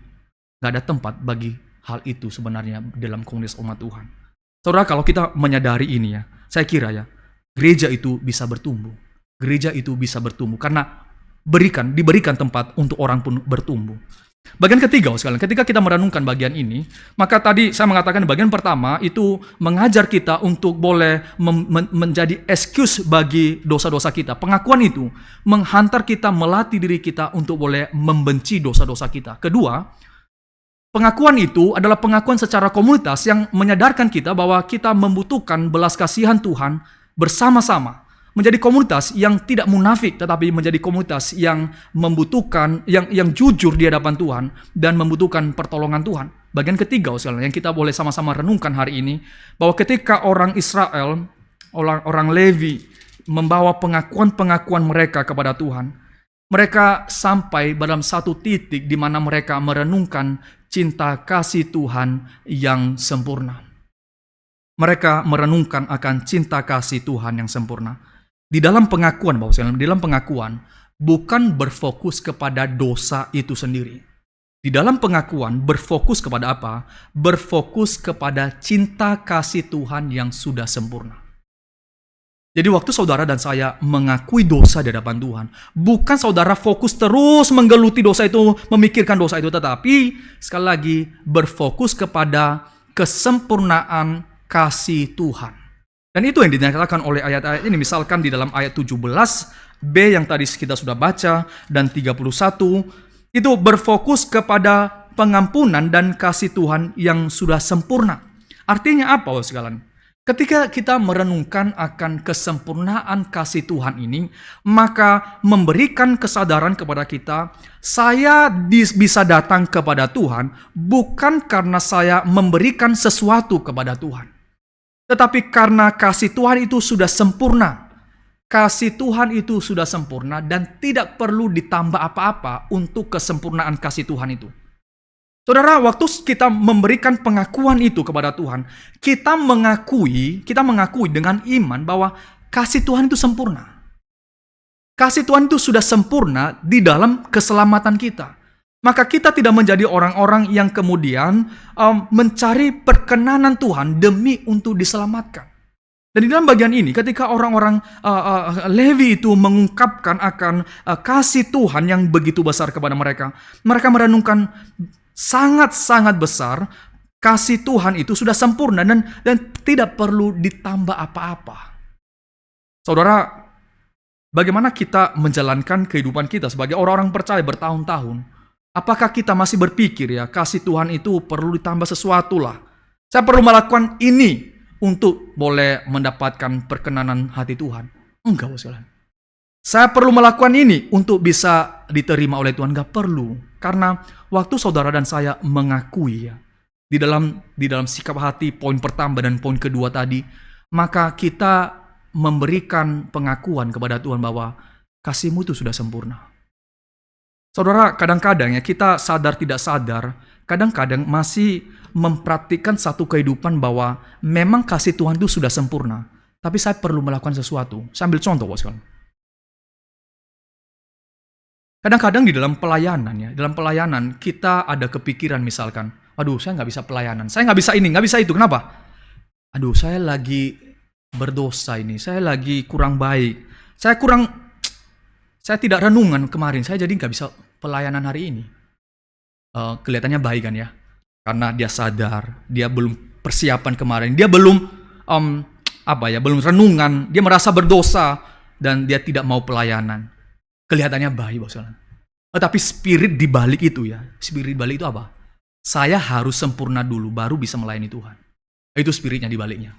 Gak ada tempat bagi hal itu sebenarnya dalam komunitas umat Tuhan. Saudara, kalau kita menyadari ini ya, saya kira ya, gereja itu bisa bertumbuh. Gereja itu bisa bertumbuh karena diberikan tempat untuk orang pun bertumbuh. Bagian ketiga, sekalian, ketika kita merenungkan bagian ini, maka tadi saya mengatakan bagian pertama itu mengajar kita untuk boleh menjadi excuse bagi dosa-dosa kita. Pengakuan itu menghantar kita, melatih diri kita untuk boleh membenci dosa-dosa kita. Kedua, pengakuan itu adalah pengakuan secara komunitas yang menyadarkan kita bahwa kita membutuhkan belas kasihan Tuhan bersama-sama. Menjadi komunitas yang tidak munafik, tetapi menjadi komunitas yang membutuhkan, yang jujur di hadapan Tuhan dan membutuhkan pertolongan Tuhan. Bagian ketiga, yang kita boleh sama-sama renungkan hari ini, bahwa ketika orang Israel, orang Lewi membawa pengakuan-pengakuan mereka kepada Tuhan, mereka sampai dalam satu titik di mana mereka merenungkan cinta kasih Tuhan yang sempurna. Mereka merenungkan akan cinta kasih Tuhan yang sempurna. Di dalam pengakuan, bukan berfokus kepada dosa itu sendiri. Di dalam pengakuan berfokus kepada apa? Berfokus kepada cinta kasih Tuhan yang sudah sempurna. Jadi waktu saudara dan saya mengakui dosa di hadapan Tuhan, bukan saudara fokus terus menggeluti dosa itu, memikirkan dosa itu, tetapi sekali lagi berfokus kepada kesempurnaan kasih Tuhan. Dan itu yang dinyatakan oleh ayat-ayat ini, misalkan di dalam ayat 17b yang tadi kita sudah baca, dan 31, itu berfokus kepada pengampunan dan kasih Tuhan yang sudah sempurna. Artinya apa, sekalian? Ketika kita merenungkan akan kesempurnaan kasih Tuhan ini, maka memberikan kesadaran kepada kita, saya bisa datang kepada Tuhan bukan karena saya memberikan sesuatu kepada Tuhan, tetapi karena kasih Tuhan itu sudah sempurna. Kasih Tuhan itu sudah sempurna dan tidak perlu ditambah apa-apa untuk kesempurnaan kasih Tuhan itu. Saudara, waktu kita memberikan pengakuan itu kepada Tuhan, kita mengakui dengan iman bahwa kasih Tuhan itu sempurna. Kasih Tuhan itu sudah sempurna di dalam keselamatan kita. Maka kita tidak menjadi orang-orang yang kemudian mencari perkenanan Tuhan demi untuk diselamatkan. Dan di dalam bagian ini, ketika orang-orang Lewi itu mengungkapkan akan kasih Tuhan yang begitu besar kepada mereka, mereka merenungkan sangat-sangat besar, kasih Tuhan itu sudah sempurna dan tidak perlu ditambah apa-apa. Saudara, bagaimana kita menjalankan kehidupan kita sebagai orang-orang percaya bertahun-tahun? Apakah kita masih berpikir ya, kasih Tuhan itu perlu ditambah sesuatu lah? Saya perlu melakukan ini untuk boleh mendapatkan perkenanan hati Tuhan. Enggak, saudara. Saya perlu melakukan ini untuk bisa diterima oleh Tuhan. Enggak perlu. Karena waktu saudara dan saya mengakui ya, di dalam sikap hati poin pertama dan poin kedua tadi, maka kita memberikan pengakuan kepada Tuhan bahwa kasih-Mu itu sudah sempurna. Saudara, kadang-kadang ya kita sadar tidak sadar, kadang-kadang masih mempraktikkan satu kehidupan bahwa memang kasih Tuhan itu sudah sempurna, tapi saya perlu melakukan sesuatu. Saya ambil contoh, sekarang. Kadang-kadang di dalam pelayanan kita ada kepikiran misalkan, aduh saya nggak bisa pelayanan, saya nggak bisa ini, nggak bisa itu, kenapa? Aduh saya lagi berdosa ini, saya lagi kurang baik, saya tidak renungan kemarin, saya jadi nggak bisa pelayanan hari ini. Kelihatannya baik kan ya, karena dia sadar, dia belum persiapan kemarin, dia belum belum renungan, dia merasa berdosa dan dia tidak mau pelayanan. Kelihatannya baik, bosnya. Tapi spirit di balik itu ya, spirit di balik itu apa? Saya harus sempurna dulu, baru bisa melayani Tuhan. Itu spiritnya di baliknya.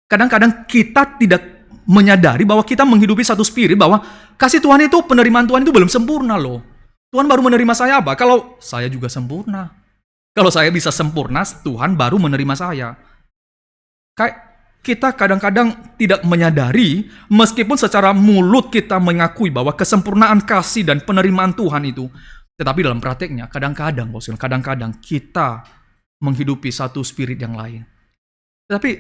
Kadang-kadang kita tidak menyadari bahwa kita menghidupi satu spirit bahwa kasih Tuhan itu, penerimaan Tuhan itu belum sempurna loh. Tuhan baru menerima saya apa? Kalau saya juga sempurna. Kalau saya bisa sempurna, Tuhan baru menerima saya. Kayak kita kadang-kadang tidak menyadari, meskipun secara mulut kita mengakui bahwa kesempurnaan kasih dan penerimaan Tuhan itu, tetapi dalam prakteknya kadang-kadang kita menghidupi satu spirit yang lain. Tetapi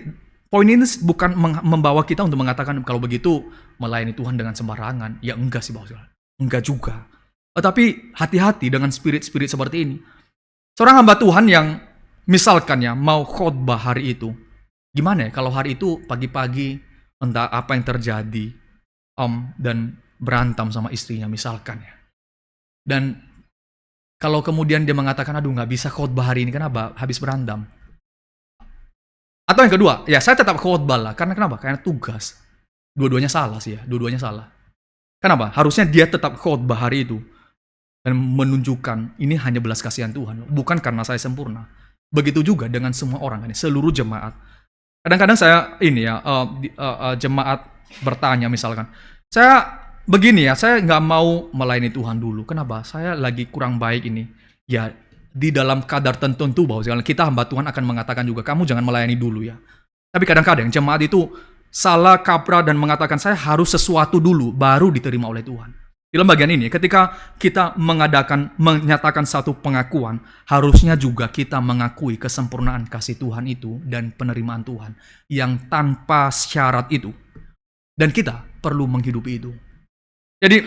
poin ini bukan membawa kita untuk mengatakan kalau begitu melayani Tuhan dengan sembarangan. Ya enggak sih, bosnya. Enggak juga. Tetapi hati-hati dengan spirit-spirit seperti ini. Seorang hamba Tuhan yang misalkan ya mau khotbah hari itu, gimana ya kalau hari itu pagi-pagi entah apa yang terjadi dan berantem sama istrinya misalkan ya. Dan kalau kemudian dia mengatakan aduh nggak bisa khotbah hari ini kenapa? Habis berantem. Atau yang kedua, ya saya tetap khotbah lah. Karena kenapa? Karena tugas. Dua-duanya salah sih ya, dua-duanya salah. Kenapa? Harusnya dia tetap khotbah hari itu dan menunjukkan ini hanya belas kasihan Tuhan, bukan karena saya sempurna. Begitu juga dengan semua orang kan, seluruh jemaat. Kadang-kadang saya jemaat bertanya misalkan, saya begini ya, saya nggak mau melayani Tuhan dulu. Kenapa? Saya lagi kurang baik ini. Ya, di dalam kadar tertentu bahwa kita hamba Tuhan akan mengatakan juga, kamu jangan melayani dulu ya. Tapi kadang-kadang jemaat itu salah kaprah dan mengatakan saya harus sesuatu dulu baru diterima oleh Tuhan. Dalam bagian ini, ketika kita menyatakan satu pengakuan, harusnya juga kita mengakui kesempurnaan kasih Tuhan itu dan penerimaan Tuhan yang tanpa syarat itu. Dan kita perlu menghidupi itu. Jadi,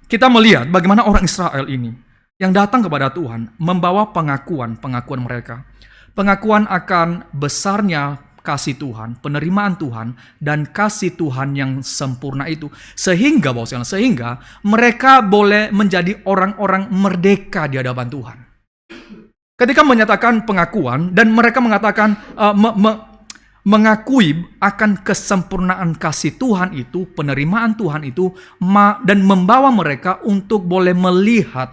kita melihat bagaimana orang Israel ini yang datang kepada Tuhan membawa pengakuan mereka. Pengakuan akan besarnya kasih Tuhan, penerimaan Tuhan, dan kasih Tuhan yang sempurna itu. Sehingga mereka boleh menjadi orang-orang merdeka di hadapan Tuhan. Ketika menyatakan pengakuan dan mereka mengatakan mengakui akan kesempurnaan kasih Tuhan itu, penerimaan Tuhan itu, dan membawa mereka untuk boleh melihat,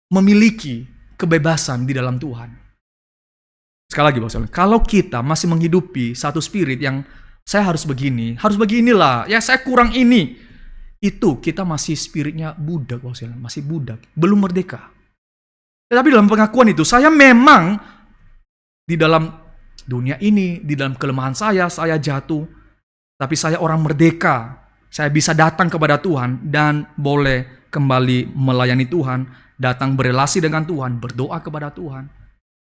memiliki kebebasan di dalam Tuhan. Sekali lagi, kalau kita masih menghidupi satu spirit yang saya harus beginilah, ya saya kurang ini, itu kita masih spiritnya budak, masih budak, belum merdeka. Tetapi dalam pengakuan itu, saya memang di dalam dunia ini, di dalam kelemahan saya jatuh, tapi saya orang merdeka. Saya bisa datang kepada Tuhan dan boleh kembali melayani Tuhan, datang berelasi dengan Tuhan, berdoa kepada Tuhan.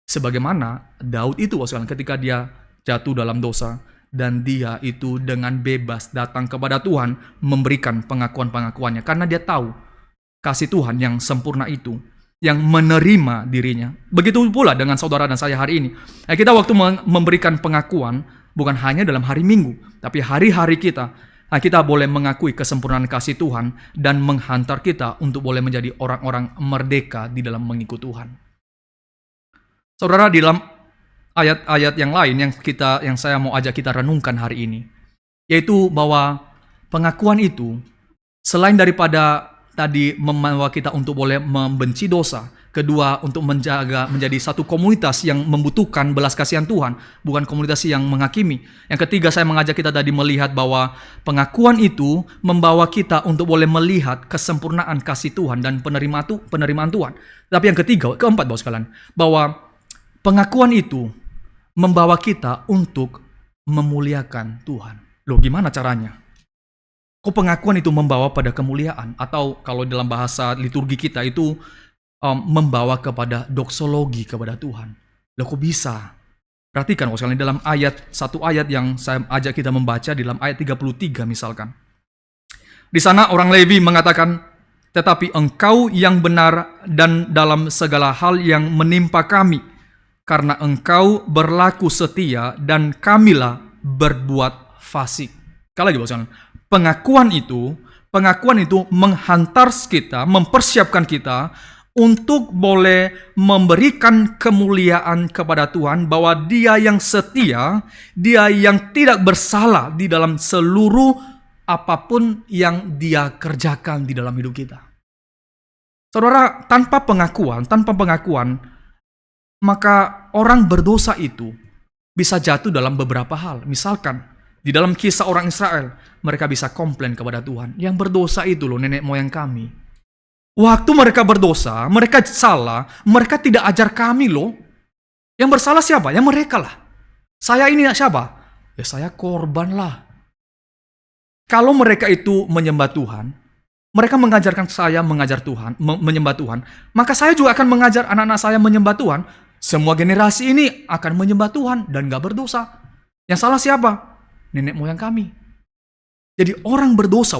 Sebagaimana Daud itu ketika dia jatuh dalam dosa, dan dia itu dengan bebas datang kepada Tuhan, memberikan pengakuan-pengakuannya, karena dia tahu kasih Tuhan yang sempurna itu, yang menerima dirinya. Begitu pula dengan saudara dan saya hari ini. Kita waktu memberikan pengakuan, bukan hanya dalam hari Minggu, tapi hari-hari kita boleh mengakui kesempurnaan kasih Tuhan, dan menghantar kita untuk boleh menjadi orang-orang merdeka di dalam mengikut Tuhan. Saudara, di dalam ayat-ayat yang lain yang saya mau ajak kita renungkan hari ini, yaitu bahwa pengakuan itu selain daripada tadi membawa kita untuk boleh membenci dosa, kedua untuk menjadi satu komunitas yang membutuhkan belas kasihan Tuhan, bukan komunitas yang menghakimi. Yang ketiga, saya mengajak kita tadi melihat bahwa pengakuan itu membawa kita untuk boleh melihat kesempurnaan kasih Tuhan dan penerimaan Tuhan. Tapi yang keempat, Bapak sekalian, bahwa pengakuan itu membawa kita untuk memuliakan Tuhan. Loh, gimana caranya? Kok pengakuan itu membawa pada kemuliaan? Atau kalau dalam bahasa liturgi kita itu membawa kepada doksologi kepada Tuhan. Loh, kok bisa? Perhatikan sekalian dalam satu ayat yang saya ajak kita membaca, dalam ayat 33 misalkan. Di sana orang Lewi mengatakan, tetapi engkau yang benar dan dalam segala hal yang menimpa kami, karena engkau berlaku setia dan kamilah berbuat fasik. Sekali lagi, Bapak, pengakuan itu menghantar kita, mempersiapkan kita untuk boleh memberikan kemuliaan kepada Tuhan, bahwa Dia yang setia, Dia yang tidak bersalah di dalam seluruh apapun yang Dia kerjakan di dalam hidup kita. Saudara, tanpa pengakuan, maka orang berdosa itu bisa jatuh dalam beberapa hal. Misalkan, di dalam kisah orang Israel, mereka bisa komplain kepada Tuhan. Yang berdosa itu loh nenek moyang kami. Waktu mereka berdosa, mereka salah, mereka tidak ajar kami loh. Yang bersalah siapa? Ya mereka lah. Saya ini siapa? Ya saya korban lah. Kalau mereka itu menyembah Tuhan, mereka mengajarkan saya menyembah Tuhan, maka saya juga akan mengajar anak-anak saya menyembah Tuhan. Semua generasi ini akan menyembah Tuhan dan gak berdosa. Yang salah siapa? Nenek moyang kami. Jadi orang berdosa,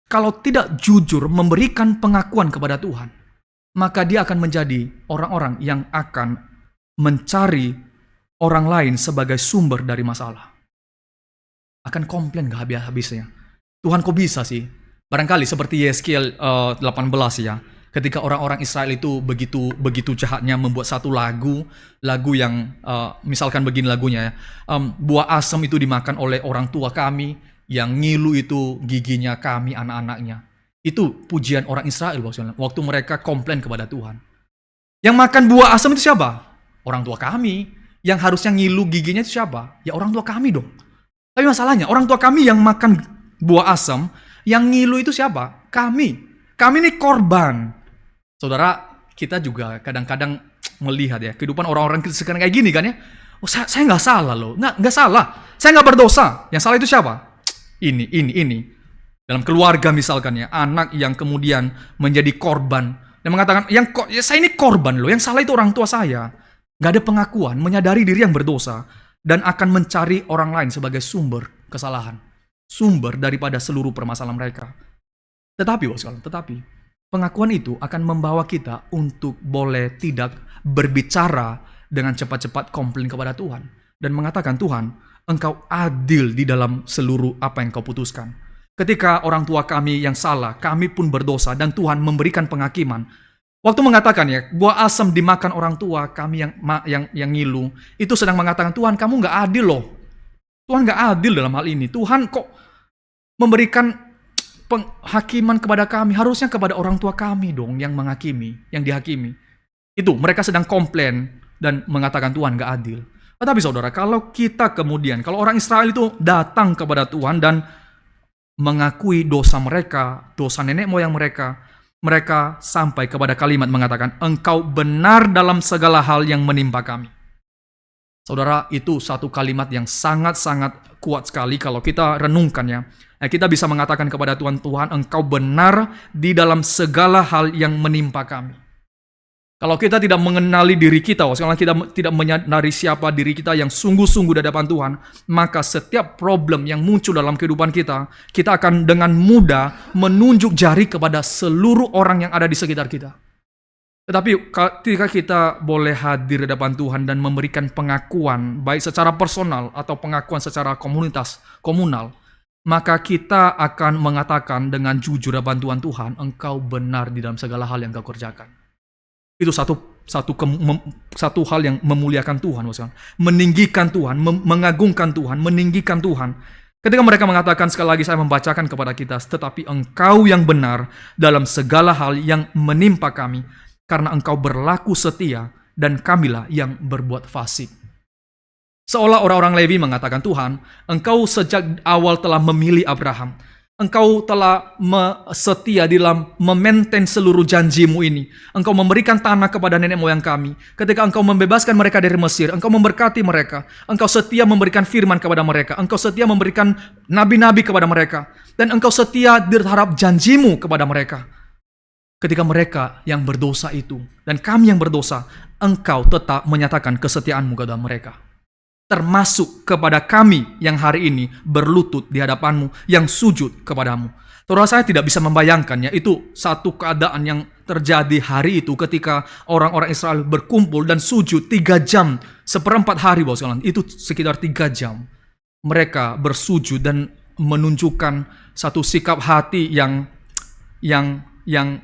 kalau tidak jujur memberikan pengakuan kepada Tuhan, maka dia akan menjadi orang-orang yang akan mencari orang lain sebagai sumber dari masalah. Akan komplain gak habis-habisnya. Tuhan kok bisa sih? Barangkali seperti Yeskiel 18 ya. Ketika orang-orang Israel itu begitu jahatnya membuat satu lagu yang misalkan begini lagunya ya, buah asem itu dimakan oleh orang tua kami, yang ngilu itu giginya kami anak-anaknya. Itu pujian orang Israel waktu mereka komplain kepada Tuhan. Yang makan buah asem itu siapa? Orang tua kami. Yang harusnya ngilu giginya itu siapa? Ya orang tua kami dong. Tapi masalahnya orang tua kami yang makan buah asem, yang ngilu itu siapa? Kami ini korban. Saudara, kita juga kadang-kadang melihat ya, kehidupan orang-orang sekarang kayak gini kan ya. Oh, saya nggak salah loh, nggak salah. Saya nggak berdosa. Yang salah itu siapa? Ini. Dalam keluarga misalkan ya, anak yang kemudian menjadi korban. Dan mengatakan, saya ini korban loh, yang salah itu orang tua saya. Nggak ada pengakuan, menyadari diri yang berdosa. Dan akan mencari orang lain sebagai sumber kesalahan. Sumber daripada seluruh permasalahan mereka. Tetapi pengakuan itu akan membawa kita untuk boleh tidak berbicara dengan cepat-cepat komplain kepada Tuhan dan mengatakan, Tuhan, Engkau adil di dalam seluruh apa yang Kau putuskan. Ketika orang tua kami yang salah, kami pun berdosa dan Tuhan memberikan penghakiman. Waktu mengatakan ya, buah asam dimakan orang tua kami yang ngilu, itu sedang mengatakan, Tuhan, kamu nggak adil loh. Tuhan nggak adil dalam hal ini. Tuhan kok memberikan penghakiman kepada kami, harusnya kepada orang tua kami dong yang menghakimi, yang dihakimi. Itu mereka sedang komplain dan mengatakan Tuhan gak adil. Tetapi saudara, kalau kita kemudian, kalau orang Israel itu datang kepada Tuhan dan mengakui dosa mereka, dosa nenek moyang mereka, mereka sampai kepada kalimat mengatakan, Engkau benar dalam segala hal yang menimpa kami. Saudara, itu satu kalimat yang sangat-sangat kuat sekali kalau kita renungkannya. Kita bisa mengatakan kepada Tuhan, Tuhan, Engkau benar di dalam segala hal yang menimpa kami. Kalau kita tidak mengenali diri kita, kalau kita tidak menyadari siapa diri kita yang sungguh-sungguh di hadapan Tuhan, maka setiap problem yang muncul dalam kehidupan kita, kita akan dengan mudah menunjuk jari kepada seluruh orang yang ada di sekitar kita. Tetapi ketika kita boleh hadir di hadapan Tuhan dan memberikan pengakuan, baik secara personal atau pengakuan secara komunal, maka kita akan mengatakan dengan jujur di hadapan Tuhan, Engkau benar di dalam segala hal yang Kau kerjakan. Itu satu hal yang memuliakan Tuhan, meninggikan Tuhan, mengagungkan Tuhan, meninggikan Tuhan. Ketika mereka mengatakan, sekali lagi saya membacakan kepada kita, tetapi Engkau yang benar dalam segala hal yang menimpa kami, karena Engkau berlaku setia dan kamilah yang berbuat fasik. Seolah orang-orang Lewi mengatakan, Tuhan, Engkau sejak awal telah memilih Abraham. Engkau telah setia di dalam memaintain seluruh janji-Mu ini. Engkau memberikan tanah kepada nenek moyang kami. Ketika Engkau membebaskan mereka dari Mesir, Engkau memberkati mereka. Engkau setia memberikan firman kepada mereka. Engkau setia memberikan nabi-nabi kepada mereka. Dan Engkau setia terhadap janji-Mu kepada mereka. Ketika mereka yang berdosa itu, dan kami yang berdosa, Engkau tetap menyatakan kesetiaan-Mu kepada mereka. Termasuk kepada kami yang hari ini berlutut di hadapan-Mu, yang sujud kepadamu. Saudara, saya tidak bisa membayangkannya, itu satu keadaan yang terjadi hari itu ketika orang-orang Israel berkumpul dan sujud 3 jam, seperempat hari, itu sekitar 3 jam. Mereka bersujud dan menunjukkan satu sikap hati yang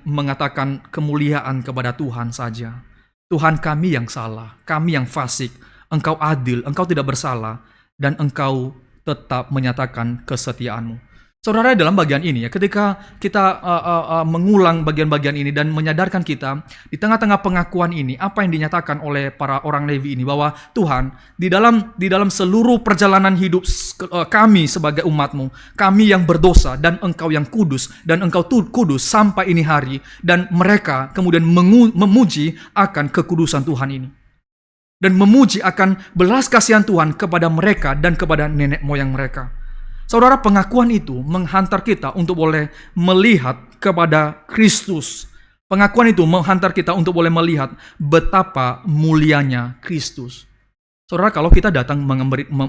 mengatakan kemuliaan kepada Tuhan saja. Tuhan, kami yang salah, kami yang fasik, Engkau adil, Engkau tidak bersalah, dan Engkau tetap menyatakan kesetiaan-Mu. Saudara, dalam bagian ini ya, ketika kita mengulang bagian-bagian ini dan menyadarkan kita di tengah-tengah pengakuan ini, apa yang dinyatakan oleh para orang Lewi ini, bahwa Tuhan, di dalam seluruh perjalanan hidup kami sebagai umat-Mu, kami yang berdosa dan Engkau yang kudus, dan Engkau kudus sampai ini hari, dan mereka kemudian memuji akan kekudusan Tuhan ini. Dan memuji akan belas kasihan Tuhan kepada mereka dan kepada nenek moyang mereka. Saudara, pengakuan itu menghantar kita untuk boleh melihat kepada Kristus. Pengakuan itu menghantar kita untuk boleh melihat betapa mulianya Kristus. Saudara, kalau kita datang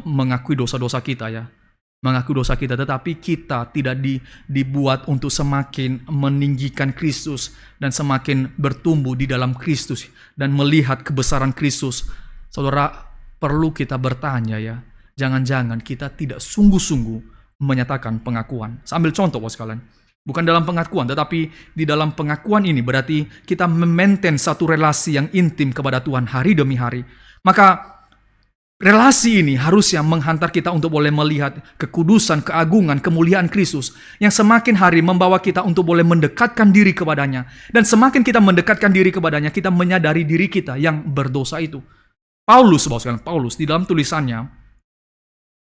mengakui dosa-dosa kita ya, mengakui dosa kita, tetapi kita tidak dibuat untuk semakin meninggikan Kristus dan semakin bertumbuh di dalam Kristus dan melihat kebesaran Kristus. Saudara, perlu kita bertanya ya, jangan-jangan kita tidak sungguh-sungguh menyatakan pengakuan. Sambil contoh bos kalian, bukan dalam pengakuan, tetapi di dalam pengakuan ini berarti kita memaintain satu relasi yang intim kepada Tuhan hari demi hari. Maka relasi ini harusnya menghantar kita untuk boleh melihat kekudusan, keagungan, kemuliaan Kristus yang semakin hari membawa kita untuk boleh mendekatkan diri kepadanya. Dan semakin kita mendekatkan diri kepadanya, kita menyadari diri kita yang berdosa itu. Paulus di dalam tulisannya,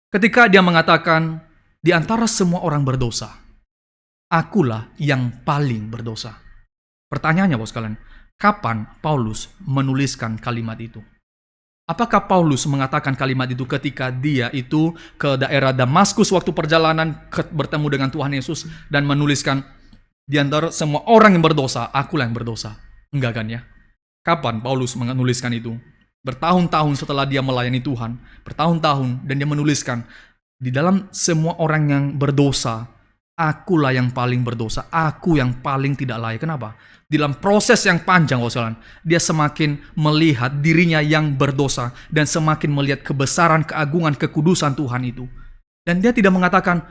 ketika dia mengatakan, di antara semua orang berdosa, akulah yang paling berdosa. Pertanyaannya bos kalian, kapan Paulus menuliskan kalimat itu? Apakah Paulus mengatakan kalimat itu ketika dia itu ke daerah Damaskus waktu perjalanan bertemu dengan Tuhan Yesus dan menuliskan, di antara semua orang yang berdosa, akulah yang berdosa? Enggak kan ya? Kapan Paulus menuliskan itu? Bertahun-tahun setelah dia melayani Tuhan, bertahun-tahun, dan dia menuliskan, di dalam semua orang yang berdosa, Akulah yang paling berdosa, aku yang paling tidak layak. Kenapa? Dalam proses yang panjang, dia semakin melihat dirinya yang berdosa dan semakin melihat kebesaran, keagungan, kekudusan Tuhan itu. Dan dia tidak mengatakan,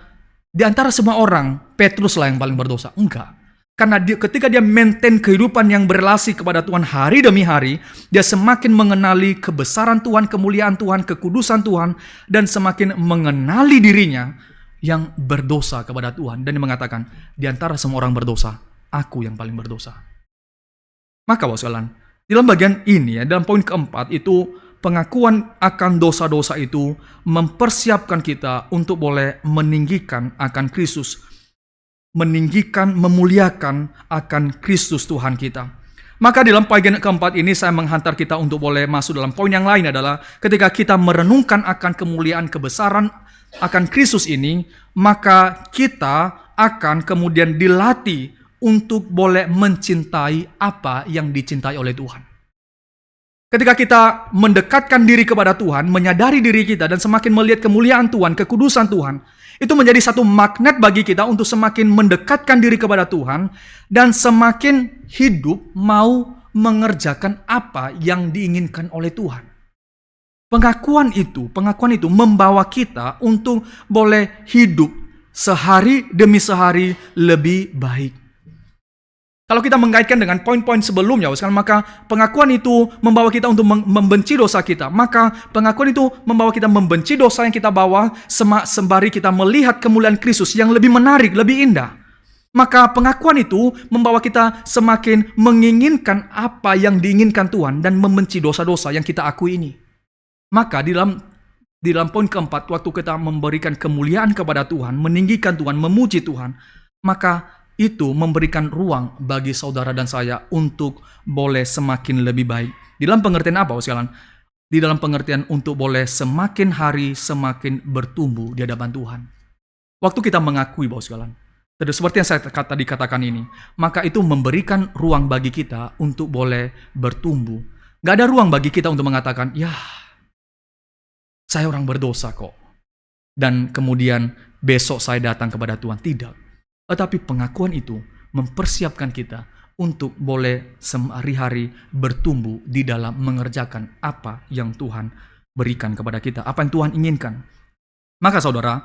di antara semua orang, Petruslah yang paling berdosa. Enggak. Karena ketika dia maintain kehidupan yang berelasi kepada Tuhan hari demi hari, dia semakin mengenali kebesaran Tuhan, kemuliaan Tuhan, kekudusan Tuhan, dan semakin mengenali dirinya yang berdosa kepada Tuhan. Dan dia mengatakan, di antara semua orang berdosa, aku yang paling berdosa. Maka sekalian, dalam bagian ini, dalam poin keempat itu, pengakuan akan dosa-dosa itu mempersiapkan kita untuk boleh meninggikan akan Kristus. Meninggikan, memuliakan akan Kristus Tuhan kita. Maka dalam bagian keempat ini saya menghantar kita untuk boleh masuk dalam poin yang lain adalah ketika kita merenungkan akan kemuliaan, kebesaran akan Kristus ini, maka kita akan kemudian dilatih untuk boleh mencintai apa yang dicintai oleh Tuhan. Ketika kita mendekatkan diri kepada Tuhan, menyadari diri kita dan semakin melihat kemuliaan Tuhan, kekudusan Tuhan, itu menjadi satu magnet bagi kita untuk semakin mendekatkan diri kepada Tuhan dan semakin hidup mau mengerjakan apa yang diinginkan oleh Tuhan. Pengakuan itu membawa kita untuk boleh hidup sehari demi sehari lebih baik. Kalau kita mengaitkan dengan poin-poin sebelumnya, maka pengakuan itu membawa kita untuk membenci dosa kita. Maka pengakuan itu membawa kita membenci dosa yang kita bawa sembari kita melihat kemuliaan Kristus yang lebih menarik, lebih indah. Maka pengakuan itu membawa kita semakin menginginkan apa yang diinginkan Tuhan dan membenci dosa-dosa yang kita akui ini. Maka di dalam poin keempat, waktu kita memberikan kemuliaan kepada Tuhan, meninggikan Tuhan, memuji Tuhan, maka itu memberikan ruang bagi saudara dan saya untuk boleh semakin lebih baik. Di dalam pengertian apa, sekalian? Di dalam pengertian untuk boleh semakin hari semakin bertumbuh di hadapan Tuhan. Waktu kita mengakui, sekalian, seperti yang saya tadi katakan ini, maka itu memberikan ruang bagi kita untuk boleh bertumbuh. Gak ada ruang bagi kita untuk mengatakan, ya, saya orang berdosa kok. Dan kemudian besok saya datang kepada Tuhan. Tidak. Tetapi pengakuan itu mempersiapkan kita untuk boleh sehari-hari bertumbuh di dalam mengerjakan apa yang Tuhan berikan kepada kita, apa yang Tuhan inginkan. Maka saudara,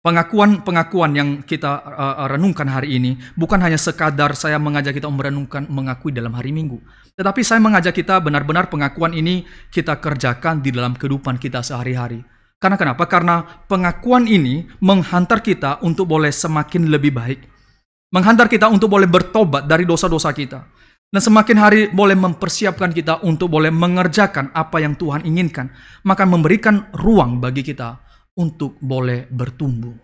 pengakuan yang kita renungkan hari ini bukan hanya sekadar saya mengajak kita merenungkan, mengakui dalam hari Minggu. Tetapi saya mengajak kita benar-benar pengakuan ini kita kerjakan di dalam kehidupan kita sehari-hari. Karena kenapa? Karena pengakuan ini menghantar kita untuk boleh semakin lebih baik. Menghantar kita untuk boleh bertobat dari dosa-dosa kita. Dan semakin hari boleh mempersiapkan kita untuk boleh mengerjakan apa yang Tuhan inginkan. Maka memberikan ruang bagi kita untuk boleh bertumbuh.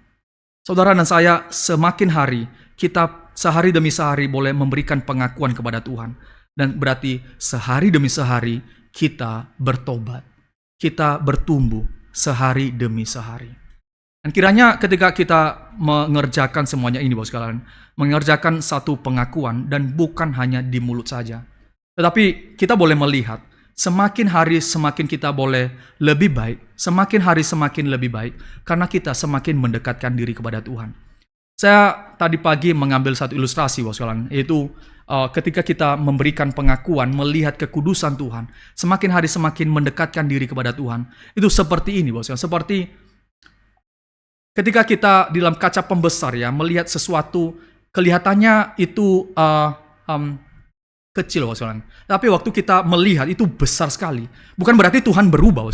Saudara dan saya, semakin hari kita sehari demi sehari boleh memberikan pengakuan kepada Tuhan. Dan berarti sehari demi sehari kita bertobat. Kita bertumbuh sehari demi sehari. Dan kiranya ketika kita mengerjakan semuanya ini, sekalian, mengerjakan satu pengakuan dan bukan hanya di mulut saja. Tetapi kita boleh melihat semakin hari semakin kita boleh lebih baik, semakin hari semakin lebih baik karena kita semakin mendekatkan diri kepada Tuhan. Saya tadi pagi mengambil satu ilustrasi, sekalian, yaitu ketika kita memberikan pengakuan, melihat kekudusan Tuhan, semakin hari semakin mendekatkan diri kepada Tuhan. Itu seperti ini, seperti ketika kita di dalam kaca pembesar ya, melihat sesuatu, kelihatannya itu kecil, tapi waktu kita melihat itu besar sekali. Bukan berarti Tuhan berubah,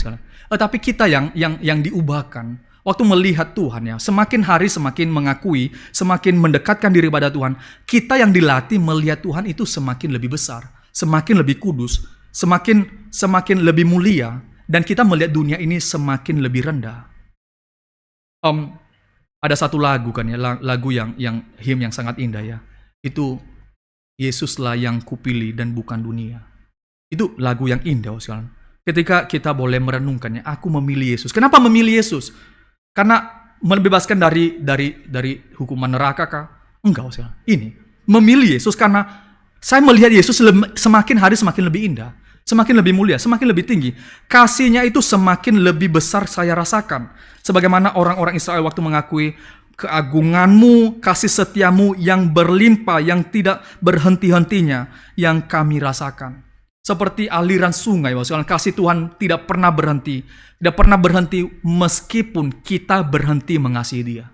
tapi kita yang diubahkan. Waktu melihat Tuhan ya, semakin hari semakin mengakui, semakin mendekatkan diri pada Tuhan, kita yang dilatih melihat Tuhan itu semakin lebih besar, semakin lebih kudus, semakin lebih mulia, dan kita melihat dunia ini semakin lebih rendah. Ada satu lagu kan ya, lagu yang hymn yang sangat indah ya. Itu Yesuslah yang kupilih dan bukan dunia. Itu lagu yang indah sekali. Ketika kita boleh merenungkannya, aku memilih Yesus. Kenapa memilih Yesus? Karena membebaskan dari hukuman neraka kah? Enggak, sekali. Ini memilih Yesus karena saya melihat Yesus semakin hari semakin lebih indah, semakin lebih mulia, semakin lebih tinggi. Kasihnya itu semakin lebih besar saya rasakan. Sebagaimana orang-orang Israel waktu mengakui, keagungan-Mu, kasih setiamu yang berlimpah, yang tidak berhenti-hentinya, yang kami rasakan. Seperti aliran sungai, maksudnya kasih Tuhan tidak pernah berhenti. Tidak pernah berhenti meskipun kita berhenti mengasihi Dia.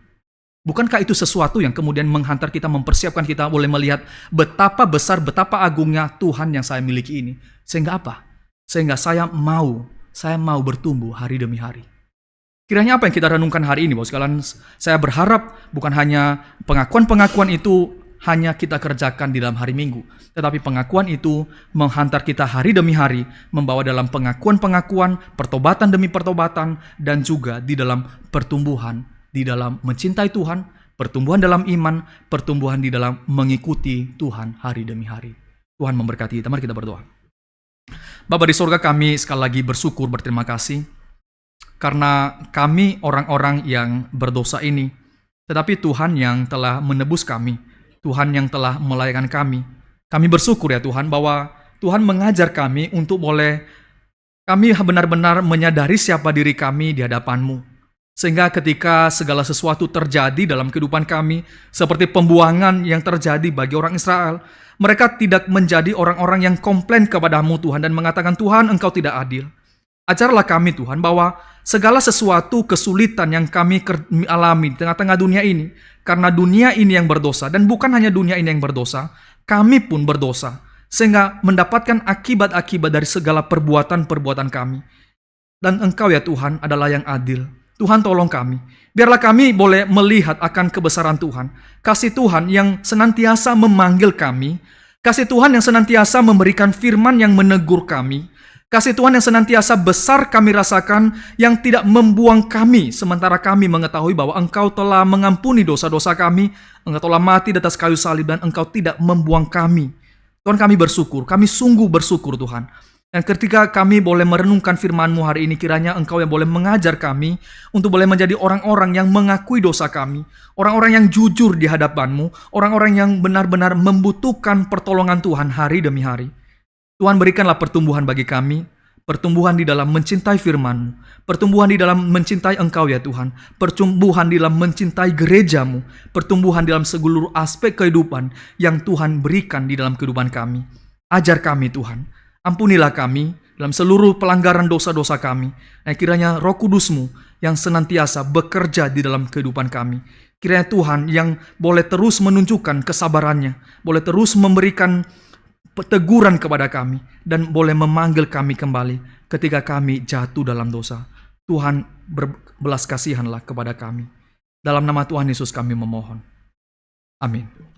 Bukankah itu sesuatu yang kemudian menghantar kita, mempersiapkan kita boleh melihat betapa besar, betapa agungnya Tuhan yang saya miliki ini. Sehingga apa? Sehingga saya mau bertumbuh hari demi hari. Kiranya apa yang kita renungkan hari ini, Bapak sekalian, saya berharap bukan hanya pengakuan-pengakuan itu hanya kita kerjakan di dalam hari Minggu, tetapi pengakuan itu menghantar kita hari demi hari, membawa dalam pengakuan-pengakuan, pertobatan demi pertobatan, dan juga di dalam pertumbuhan, di dalam mencintai Tuhan, pertumbuhan dalam iman, pertumbuhan di dalam mengikuti Tuhan hari demi hari. Tuhan memberkati kita. Mari kita berdoa. Bapa di sorga, kami sekali lagi bersyukur, berterima kasih, karena kami orang-orang yang berdosa ini, tetapi Tuhan yang telah menebus kami, Tuhan yang telah melayakkan kami. Kami bersyukur ya Tuhan, bahwa Tuhan mengajar kami untuk boleh kami benar-benar menyadari siapa diri kami di hadapan-Mu. Sehingga ketika segala sesuatu terjadi dalam kehidupan kami, seperti pembuangan yang terjadi bagi orang Israel, mereka tidak menjadi orang-orang yang komplain kepadamu Tuhan dan mengatakan, Tuhan, Engkau tidak adil. Ajarlah kami Tuhan bahwa segala sesuatu kesulitan yang kami alami di tengah-tengah dunia ini, karena dunia ini yang berdosa, dan bukan hanya dunia ini yang berdosa, kami pun berdosa, sehingga mendapatkan akibat-akibat dari segala perbuatan-perbuatan kami. Dan Engkau ya Tuhan adalah yang adil. Tuhan tolong kami, biarlah kami boleh melihat akan kebesaran Tuhan, kasih Tuhan yang senantiasa memanggil kami, kasih Tuhan yang senantiasa memberikan firman yang menegur kami, kasih Tuhan yang senantiasa besar kami rasakan, yang tidak membuang kami, sementara kami mengetahui bahwa Engkau telah mengampuni dosa-dosa kami, Engkau telah mati di atas kayu salib, dan Engkau tidak membuang kami. Tuhan, kami bersyukur, kami sungguh bersyukur Tuhan. Dan ketika kami boleh merenungkan firman-Mu hari ini, kiranya Engkau yang boleh mengajar kami untuk boleh menjadi orang-orang yang mengakui dosa kami, orang-orang yang jujur di hadapan-Mu, orang-orang yang benar-benar membutuhkan pertolongan Tuhan hari demi hari. Tuhan, berikanlah pertumbuhan bagi kami, pertumbuhan di dalam mencintai firman-Mu, pertumbuhan di dalam mencintai Engkau ya Tuhan, pertumbuhan di dalam mencintai gereja-Mu, pertumbuhan dalam seluruh aspek kehidupan yang Tuhan berikan di dalam kehidupan kami. Ajar kami Tuhan, ampunilah kami dalam seluruh pelanggaran dosa-dosa kami, dan kiranya Roh Kudus-Mu yang senantiasa bekerja di dalam kehidupan kami. Kiranya Tuhan yang boleh terus menunjukkan kesabarannya, boleh terus memberikan teguran kepada kami, dan boleh memanggil kami kembali ketika kami jatuh dalam dosa. Tuhan, berbelas kasihanlah kepada kami. Dalam nama Tuhan Yesus kami memohon. Amin.